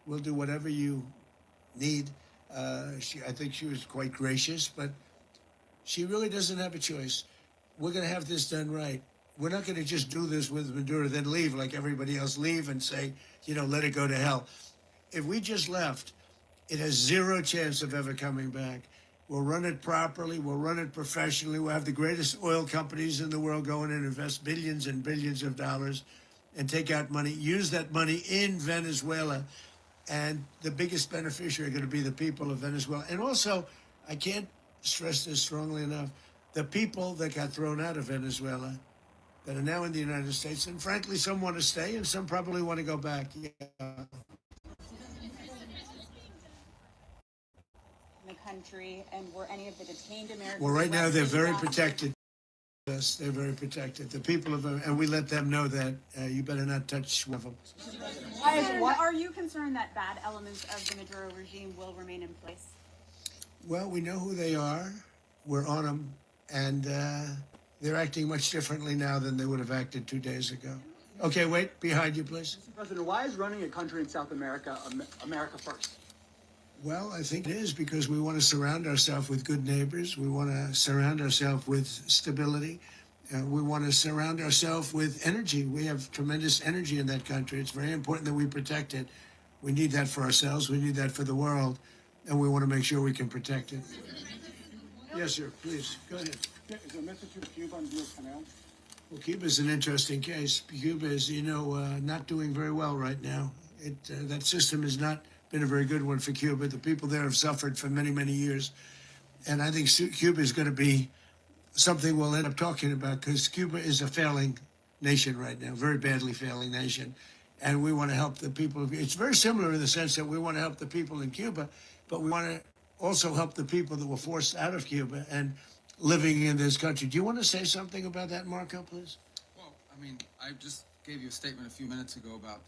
we'll do whatever you need. I think she was quite gracious, but she really doesn't have a choice. We're going to have this done right. We're not going to just do this with Maduro, then leave like everybody else, leave and say, let it go to hell. If we just left, it has zero chance of ever coming back. We'll run it properly. We'll run it professionally. We'll have the greatest oil companies in the world go in and invest billions and billions of dollars and take out money, use that money in Venezuela. And the biggest beneficiary are going to be the people of Venezuela. And also, I can't stress this strongly enough, the people that got thrown out of Venezuela that are now in the United States, and frankly, some want to stay and some probably want to go back. The country, and were any of the detained Americans? Well, right now, they're very arrested? protected. Yes, they're very protected. The people of, and we let them know that you better not touch one of them. Are you concerned that bad elements of the Maduro regime will remain in place? Well, we know who they are. We're on them, and they're acting much differently now than they would have acted 2 days ago. Okay, wait, behind you, please. Mr. President, why is running a country in South America America first? Well, I think it is because we want to surround ourselves with good neighbors. We want to surround ourselves with stability. We want to surround ourselves with energy. We have tremendous energy in that country. It's very important that we protect it. We need that for ourselves. We need that for the world. And we want to make sure we can protect it. Yes, sir. Please, go ahead. Is there a message to Cuba on Guadalcanal? Well, Cuba is an interesting case. Cuba is, not doing very well right now. That system has not been a very good one for Cuba. The people there have suffered for many, many years. And I think Cuba is going to be something we'll end up talking about because Cuba is a failing nation right now, very badly failing nation. And we want to help the people. It's very similar in the sense that we want to help the people in Cuba, but we want to also help the people that were forced out of Cuba and living in this country. Do you want to say something about that, Marco, please? Well, I mean, I just gave you a statement a few minutes ago about,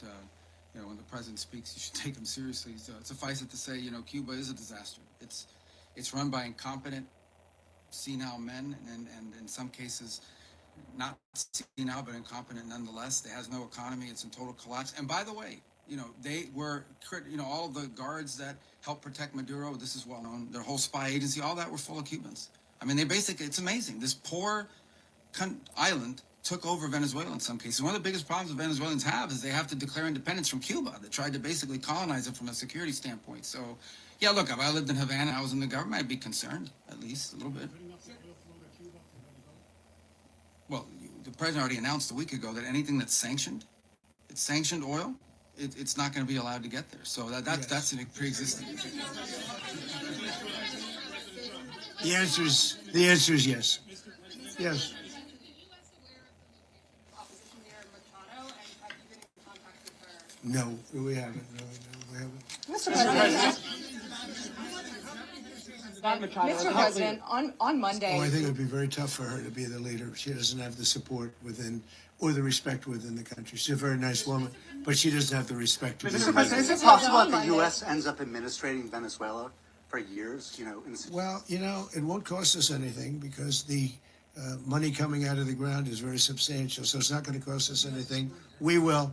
when the president speaks, you should take him seriously. So suffice it to say, Cuba is a disaster. It's run by incompetent, senile men, and in some cases, not senile, but incompetent nonetheless. It has no economy. It's in total collapse. And by the way, they were, all of the guards that helped protect Maduro, this is well known, their whole spy agency, all that were full of Cubans. I mean, it's amazing. This poor island took over Venezuela in some cases. One of the biggest problems the Venezuelans have is they have to declare independence from Cuba. They tried to basically colonize it from a security standpoint. So, yeah, look, if I lived in Havana, I was in the government, I'd be concerned, at least a little bit. Well, the president already announced a week ago that anything that's sanctioned, it's sanctioned oil, it's not going to be allowed to get there. So that's a pre-existing. The answer is yes. Yes. No, we haven't. No, we haven't. Mr. President. Mr. President, on Monday. Oh, I think it would be very tough for her to be the leader. She doesn't have the support within or the respect within the country. She's a very nice woman, but she doesn't have the respect. Mr. President, is it possible that the U.S. ends up administrating Venezuela for years? Well, it won't cost us anything because the money coming out of the ground is very substantial, so it's not going to cost us anything. We will.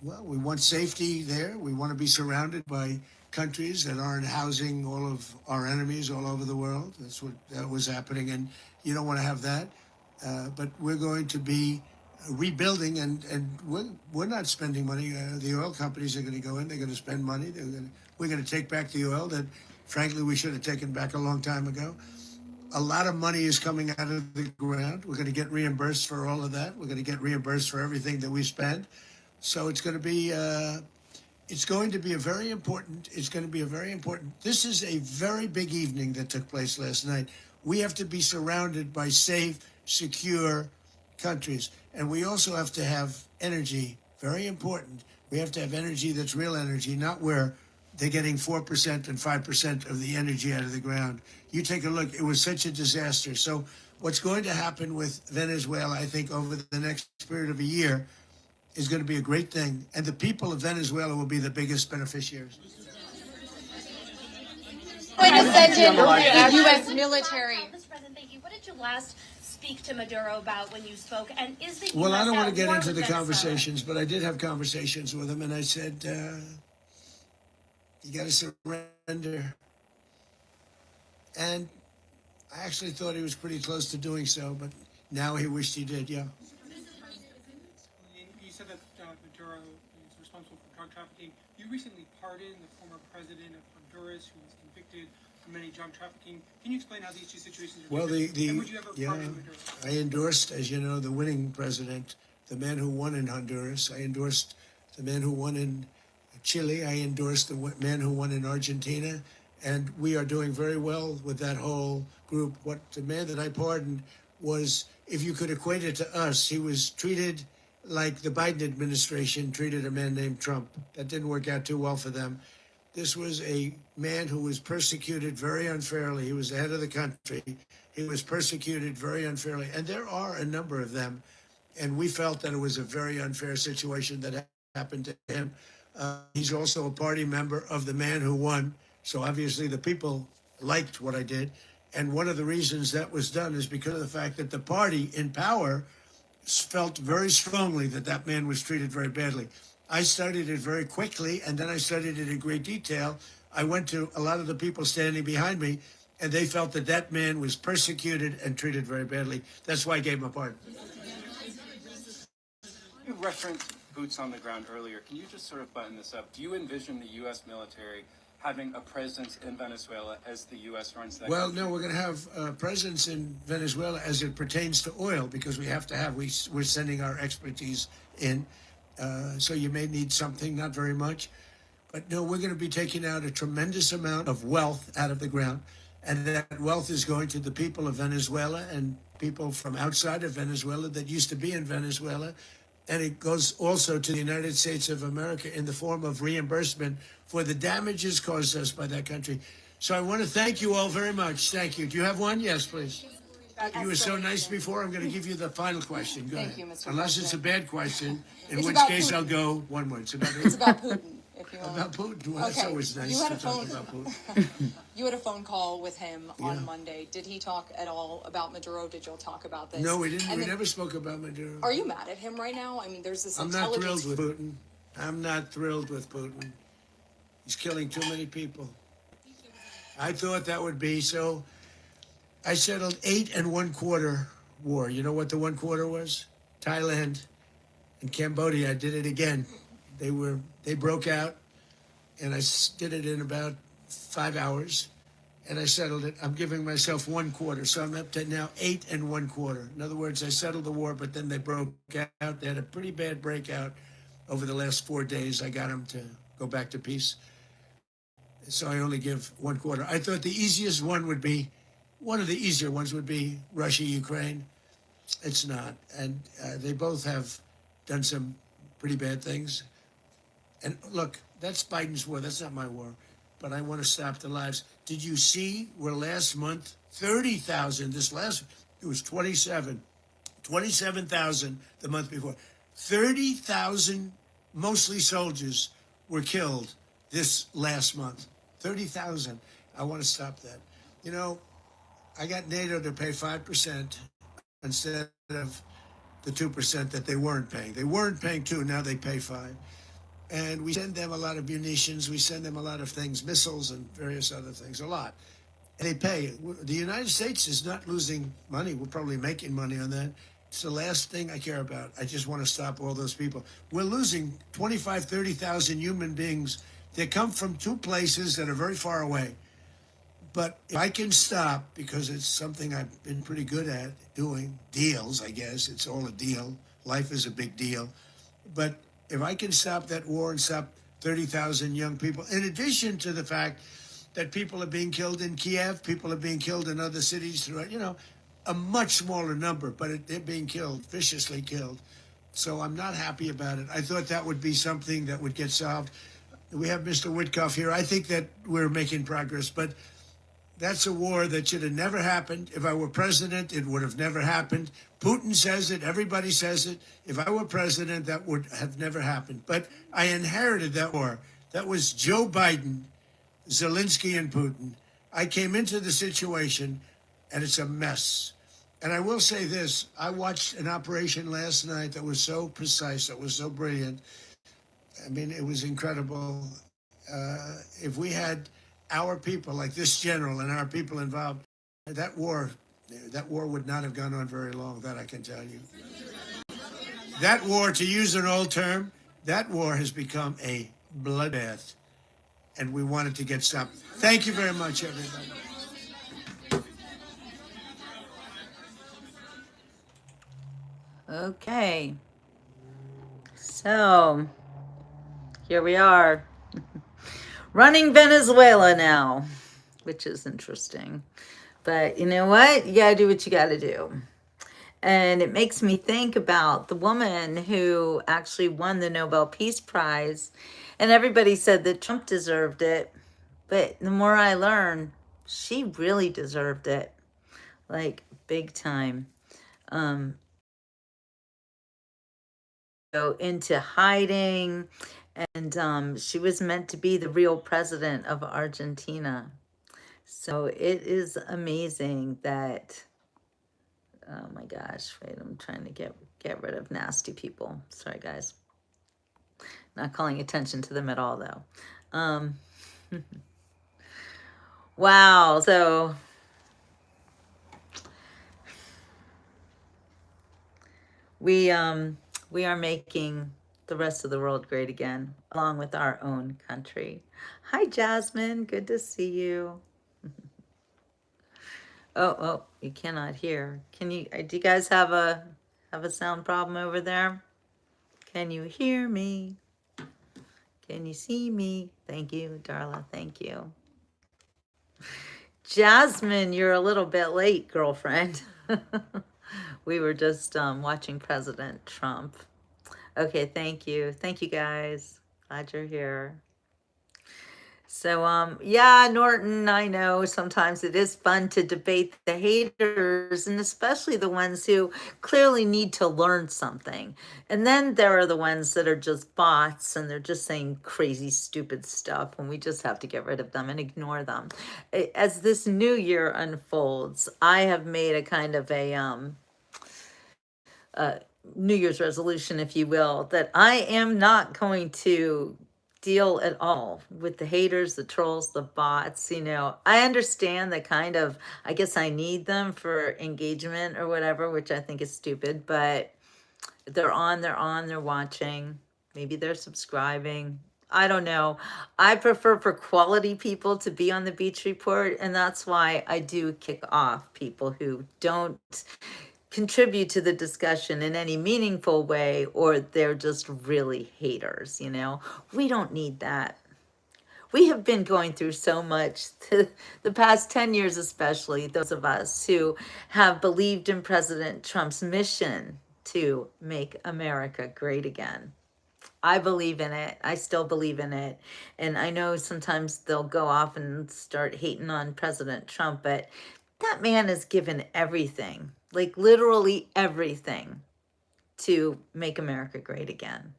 Well, we want safety there. We want to be surrounded by countries that aren't housing all of our enemies all over the world. That was happening, and you don't want to have that. But we're going to be rebuilding, and we're not spending money. The oil companies are going to go in. They're going to spend money. We're going to take back the oil that, frankly, we should have taken back a long time ago. A lot of money is coming out of the ground. We're going to get reimbursed for all of that. We're going to get reimbursed for everything that we spend. So it's going to be a very important. This is a very big evening that took place last night. We have to be surrounded by safe, secure countries, and we also have to have energy. Very important. We have to have energy that's real energy, not where they're getting 4% and 5% of the energy out of the ground. You take a look. It was such a disaster. So what's going to happen with Venezuela, I think, over the next period of a year, is going to be a great thing, and the people of Venezuela will be the biggest beneficiaries. Going to send in the U.S. military. Mr. President, thank you. What did you last speak to Maduro about when you spoke? And is the Well, US I don't want at to get war into with the Venezuela? conversations, but I did have conversations with him, and I said, you got to surrender. And I actually thought he was pretty close to doing so, but now he wished he did, yeah. You said that Maduro is responsible for drug trafficking. You recently pardoned the former president of Honduras, who was convicted for many drug trafficking. Can you explain how these two situations are Well, different? And would you ever pardon Maduro? I endorsed, as you know, the winning president, the man who won in Honduras. I endorsed the man who won in Chile. I endorsed the man who won in Argentina. And we are doing very well with that whole group. What the man that I pardoned was, if you could equate it to us, he was treated like the Biden administration treated a man named Trump. That didn't work out too well for them. This was a man who was persecuted very unfairly. He was the head of the country. He was persecuted very unfairly. And there are a number of them. And we felt that it was a very unfair situation that happened to him. He's also a party member of the man who won. So obviously the people liked what I did. And one of the reasons that was done is because of the fact that the party in power felt very strongly that that man was treated very badly. I studied it very quickly, and then I studied it in great detail. I went to a lot of the people standing behind me, and they felt that that man was persecuted and treated very badly. That's why I gave him a pardon. You referenced boots on the ground earlier. Can you just sort of button this up? Do you envision the U.S. military having a presence in Venezuela as the U.S. runs that? Well, no, we're going to have a presence in Venezuela as it pertains to oil, because we have to have, we're sending our expertise in. So you may need something, not very much. But no, we're going to be taking out a tremendous amount of wealth out of the ground. And that wealth is going to the people of Venezuela and people from outside of Venezuela that used to be in Venezuela. And it goes also to the United States of America in the form of reimbursement for the damages caused us by that country. So I want to thank you all very much. Thank you. Do you have one? Yes, please. You were so nice before. I'm going to give you the final question. Go ahead. Thank you, Mr. Unless it's a President. bad question, in It's which about case Putin. I'll go one word. It's about Putin, if you want. About Putin. Well, that's Okay. always nice You had to a talk phone- about Putin. You had a phone call with him Yeah. on Monday. Did he talk at all about Maduro? Did y'all talk about this? No, we didn't. And We then- never spoke about Maduro. Are you mad at him right now? I mean, there's this I'm not intelligence. thrilled with Putin. I'm not thrilled with Putin. He's killing too many people. I thought that would be so. I settled 8 1/4 war. You know what the 1/4 was? Thailand and Cambodia. I did it again. They broke out, and I did it in about 5 hours, and I settled it. I'm giving myself 1/4, so I'm up to now 8 1/4. In other words, I settled the war, but then they broke out. They had a pretty bad breakout over the last 4 days. I got them to go back to peace. So I only give 1/4. I thought the easiest one would be, one of the easier ones would be Russia, Ukraine. It's not. And they both have done some pretty bad things. And look, that's Biden's war. That's not my war. But I want to stop the lives. Did you see where last month, 30,000, it was 27,000 the month before. 30,000, mostly soldiers, were killed this last month. 30,000. I want to stop that. You know, I got NATO to pay 5% instead of the 2% that they weren't paying. They weren't paying 2, now they pay 5. And we send them a lot of munitions, we send them a lot of things, missiles and various other things, a lot. And they pay. The United States is not losing money. We're probably making money on that. It's the last thing I care about. I just want to stop all those people. We're losing 25, 30,000 human beings. They come from 2 places that are very far away. But if I can stop, because it's something I've been pretty good at doing, deals, I guess. It's all a deal. Life is a big deal. But if I can stop that war and stop 30,000 young people, in addition to the fact that people are being killed in Kiev, people are being killed in other cities throughout, a much smaller number, but they're being killed, viciously killed. So I'm not happy about it. I thought that would be something that would get solved. We have Mr. Witkoff here. I think that we're making progress, but that's a war that should have never happened. If I were president, it would have never happened. Putin says it. Everybody says it. If I were president, that would have never happened. But I inherited that war. That was Joe Biden, Zelensky, and Putin. I came into the situation, and it's a mess. And I will say this. I watched an operation last night that was so precise, that was so brilliant. I mean, it was incredible. If we had our people, like this general and our people involved, that war would not have gone on very long, that I can tell you. That war, to use an old term, that war has become a bloodbath, and we want it to get stopped. Thank you very much, everybody. Okay. So, here we are. Running Venezuela now, which is interesting. But you know what? You gotta do what you gotta do. And it makes me think about the woman who actually won the Nobel Peace Prize. And everybody said that Trump deserved it. But the more I learn, she really deserved it. Like, big time. Go into hiding. And she was meant to be the real president of Argentina. So it is amazing that, oh my gosh, wait, I'm trying to get rid of nasty people. Sorry, guys. Not calling attention to them at all, though. Wow, so we are making the rest of the world great again, along with our own country. Hi, Jasmine. Good to see you. Oh, you cannot hear. Can you? Do you guys have a sound problem over there? Can you hear me? Can you see me? Thank you, Darla. Thank you. Jasmine, you're a little bit late, girlfriend. We were just watching President Trump. Okay, thank you. Thank you, guys. Glad you're here. So, yeah, Norton, I know sometimes it is fun to debate the haters, and especially the ones who clearly need to learn something. And then there are the ones that are just bots, and they're just saying crazy, stupid stuff, and we just have to get rid of them and ignore them. As this new year unfolds, I have made a kind of a New Year's resolution, if you will, that I am not going to deal at all with the haters, the trolls, the bots. I understand that kind of, I guess I need them for engagement or whatever, which I think is stupid, but they're watching. Maybe they're subscribing. I don't know. I prefer for quality people to be on the Beach Report, and that's why I do kick off people who don't contribute to the discussion in any meaningful way, or they're just really haters. We don't need that. We have been going through so much the past 10 years, especially those of us who have believed in President Trump's mission to make America great again. I believe in it. I still believe in it. And I know sometimes they'll go off and start hating on President Trump, but that man has given everything, like literally everything, to make America great again.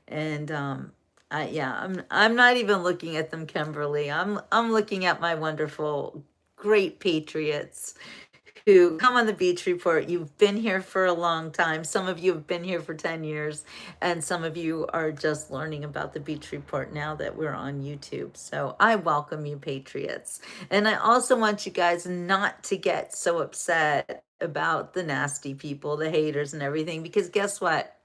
And I'm not even looking at them, Kimberly. I'm looking at my wonderful, great patriots who come on the Beach Report. You've been here for a long time. Some of you have been here for 10 years, and some of you are just learning about the Beach Report now that we're on YouTube. So I welcome you, Patriots. And I also want you guys not to get so upset about the nasty people, the haters and everything, because guess what?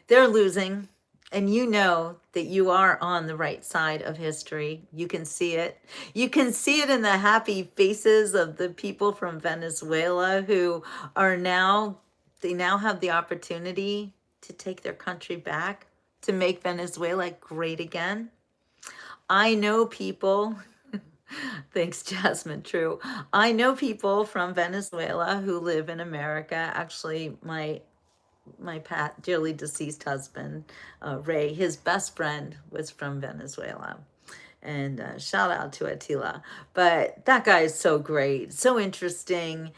They're losing. And you know that you are on the right side of history. You can see it. You can see it in the happy faces of the people from Venezuela who are now, they now have the opportunity to take their country back, to make Venezuela great again. I know people, thanks Jasmine, true. I know people from Venezuela who live in America. Actually, my dearly deceased husband, Ray, his best friend was from Venezuela. And shout out to Attila. But that guy is so great, so interesting.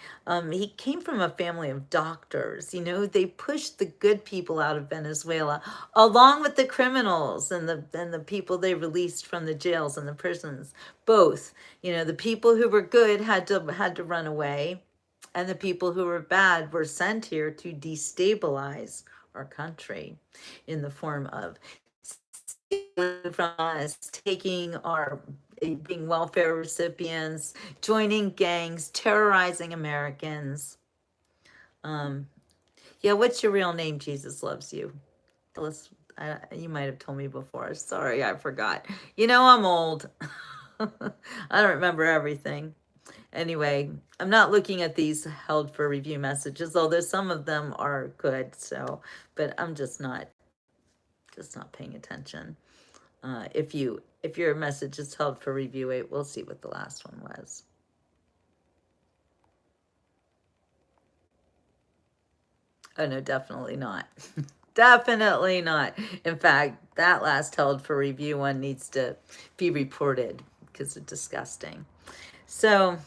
He came from a family of doctors. You know, they pushed the good people out of Venezuela, along with the criminals and the people they released from the jails and the prisons. Both, you know, the people who were good had to run away, and the people who were bad were sent here to destabilize our country in the form of stealing from us, taking our, being welfare recipients, joining gangs, terrorizing Americans. Yeah, what's your real name? Jesus loves you. Tell us. You might have told me before. Sorry, I forgot. You know, I'm old. I don't remember everything. Anyway, I'm not looking at these held for review messages, although some of them are good. So, but I'm just not paying attention. If your message is held for review, we'll see what the last one was. Oh no, definitely not. Definitely not. In fact, that last held for review one needs to be reported because it's disgusting. So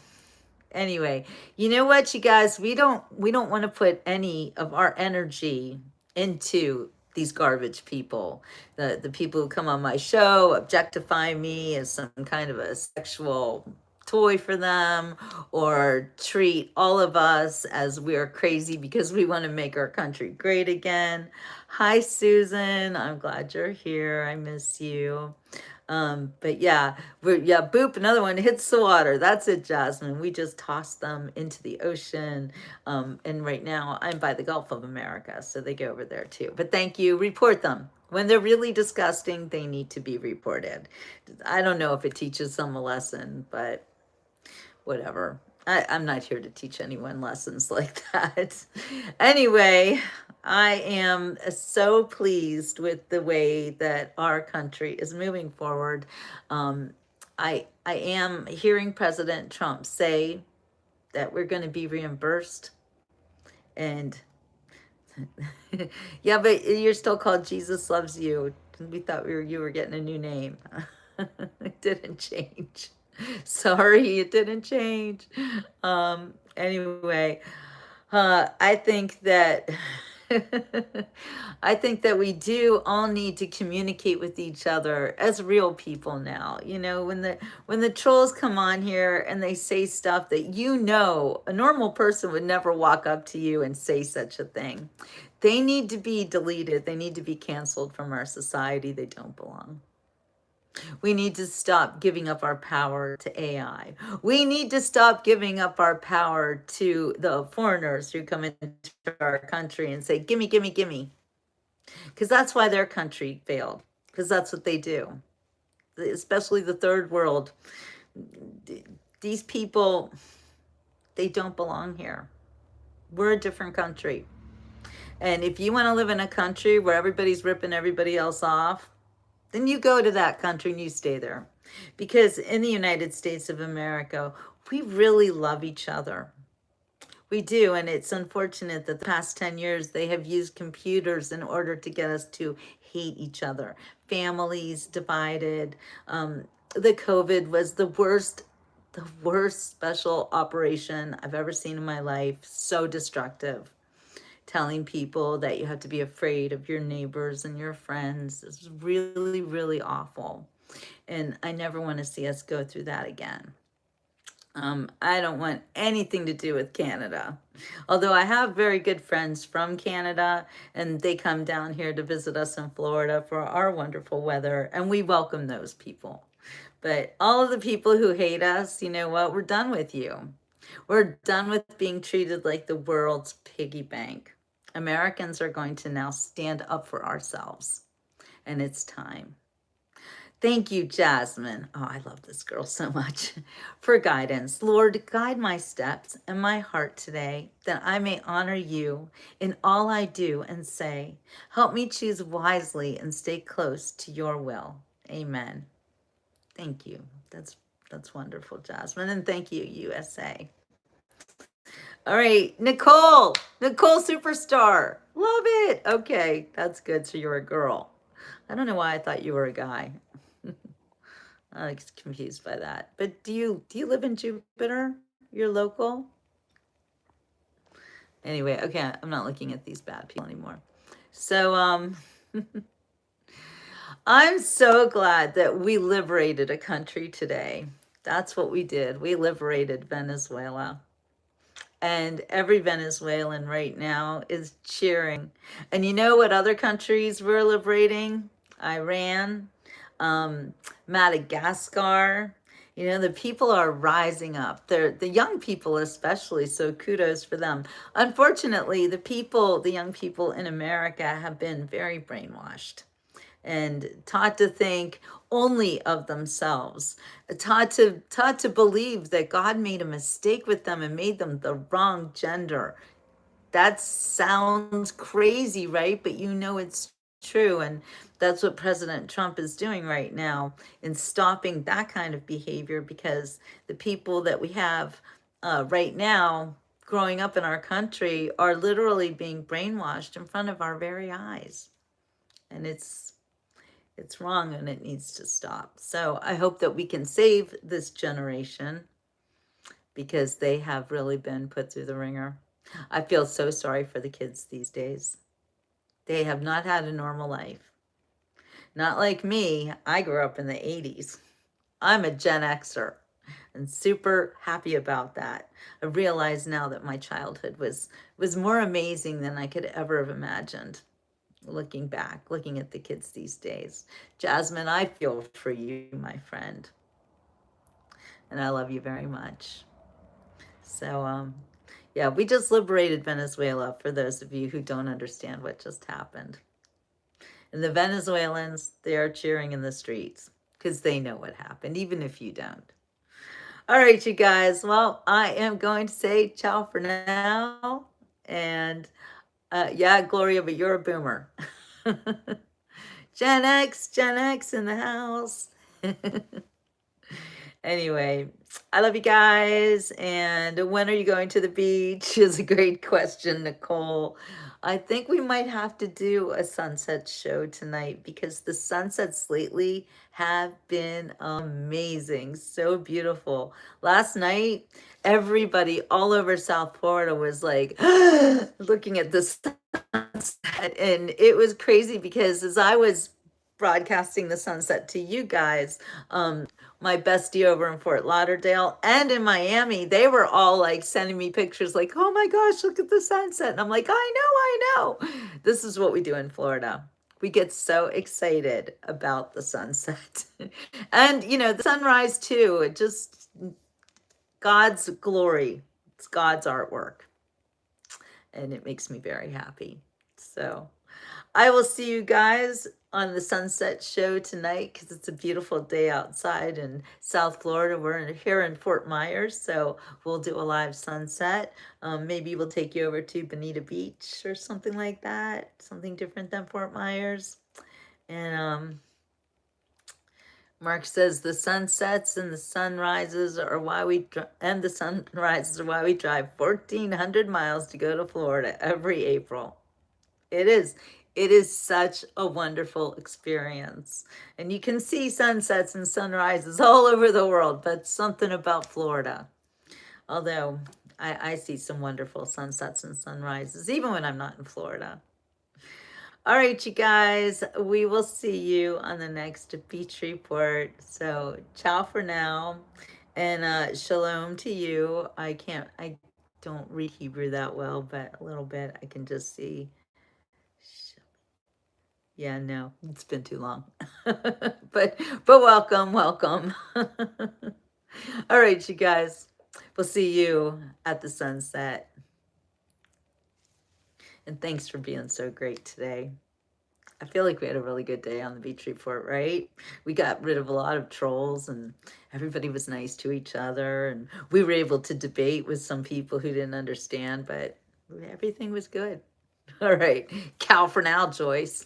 anyway, you know what, you guys, we don't want to put any of our energy into these garbage people, the people who come on my show, objectify me as some kind of a sexual toy for them, or treat all of us as we're crazy because we want to make our country great again. Hi, Susan. I'm glad you're here. I miss you. But yeah, boop, another one hits the water. That's it, Jasmine. We just toss them into the ocean. And right now I'm by the Gulf of America, so they go over there too. But thank you. Report them. When they're really disgusting, they need to be reported. I don't know if it teaches them a lesson, but whatever. I'm not here to teach anyone lessons like that. Anyway, I am so pleased with the way that our country is moving forward. I am hearing President Trump say that we're going to be reimbursed. And yeah, but you're still called Jesus Loves You. We thought you were getting a new name. It didn't change. Sorry, it didn't change. Anyway, I think that I think that we do all need to communicate with each other as real people now. You know, when the trolls come on here and they say stuff that, you know, a normal person would never walk up to you and say such a thing. They need to be deleted. They need to be canceled from our society. They don't belong. We need to stop giving up our power to AI. We need to stop giving up our power to the foreigners who come into our country and say, gimme, gimme, gimme. Because that's why their country failed. Because that's what they do. Especially the third world. These people, they don't belong here. We're a different country. And if you want to live in a country where everybody's ripping everybody else off, then you go to that country and you stay there. Because in the United States of America, we really love each other. We do, and it's unfortunate that the past 10 years they have used computers in order to get us to hate each other. Families divided. The COVID was the worst special operation I've ever seen in my life. So destructive. Telling people that you have to be afraid of your neighbors and your friends. It's really, really awful. And I never want to see us go through that again. I don't want anything to do with Canada. Although I have very good friends from Canada, and they come down here to visit us in Florida for our wonderful weather, and we welcome those people. But all of the people who hate us, you know what? We're done with you. We're done with being treated like the world's piggy bank. Americans are going to now stand up for ourselves, and it's time. Thank you, Jasmine. Oh, I love this girl so much. For guidance. Lord, guide my steps and my heart today, that I may honor you in all I do and say. Help me choose wisely and stay close to your will. Amen. Thank you. That's wonderful, Jasmine. And thank you, USA. All right, Nicole Superstar. Love it. Okay, that's good. So you're a girl. I don't know why I thought you were a guy. I was confused by that. But do you live in Jupiter? You're local? Anyway, okay, I'm not looking at these bad people anymore. So I'm so glad that we liberated a country today. That's what we did. We liberated Venezuela. And every Venezuelan right now is cheering. And you know what other countries we're liberating? Iran, Madagascar. You know, the people are rising up. They're the young people especially, so kudos for them. Unfortunately, the young people in America have been very brainwashed and taught to think only of themselves, taught to believe that God made a mistake with them and made them the wrong gender. That sounds crazy, right? But you know it's true. And that's what President Trump is doing right now in stopping that kind of behavior, because the people that we have right now growing up in our country are literally being brainwashed in front of our very eyes. And it's wrong and it needs to stop. So I hope that we can save this generation, because they have really been put through the ringer. I feel so sorry for the kids these days. They have not had a normal life. Not like me. I grew up in the 80s. I'm a Gen Xer and super happy about that. I realize now that my childhood was more amazing than I could ever have imagined. Looking back, looking at the kids these days. Jasmine, I feel for you, my friend. And I love you very much. So, yeah, we just liberated Venezuela, for those of you who don't understand what just happened. And the Venezuelans, they are cheering in the streets because they know what happened, even if you don't. All right, you guys. Well, I am going to say ciao for now. And yeah, Gloria, but you're a boomer. Gen X in the house. Anyway, I love you guys. And when are you going to the beach? Is a great question, Nicole. I think we might have to do a sunset show tonight, because the sunsets lately have been amazing. So beautiful. Last night, everybody all over South Florida was like looking at the sunset. And it was crazy, because as I was broadcasting the sunset to you guys, my bestie over in Fort Lauderdale and in Miami, they were all like sending me pictures like, oh my gosh, look at the sunset. And I'm like, I know. This is what we do in Florida. We get so excited about the sunset. And, you know, the sunrise too. It just, God's glory. It's God's artwork. And it makes me very happy. So I will see you guys on the sunset show tonight, because it's a beautiful day outside in South Florida. We're here in Fort Myers, so we'll do a live sunset. Maybe we'll take you over to Bonita Beach or something like that, something different than Fort Myers. And Mark says the sunsets and the sunrises are why we drive 1,400 miles to go to Florida every April. It is such a wonderful experience. And you can see sunsets and sunrises all over the world, but something about Florida. Although I see some wonderful sunsets and sunrises, even when I'm not in Florida. All right, you guys, we will see you on the next Beach Report. So ciao for now. And shalom to you. I don't read Hebrew that well, but a little bit I can just see. Yeah, no, it's been too long. but welcome. All right, you guys. We'll see you at the sunset. And thanks for being so great today. I feel like we had a really good day on the beach report, right? We got rid of a lot of trolls and everybody was nice to each other. And we were able to debate with some people who didn't understand, but everything was good. All right. Ciao for now, Joyce.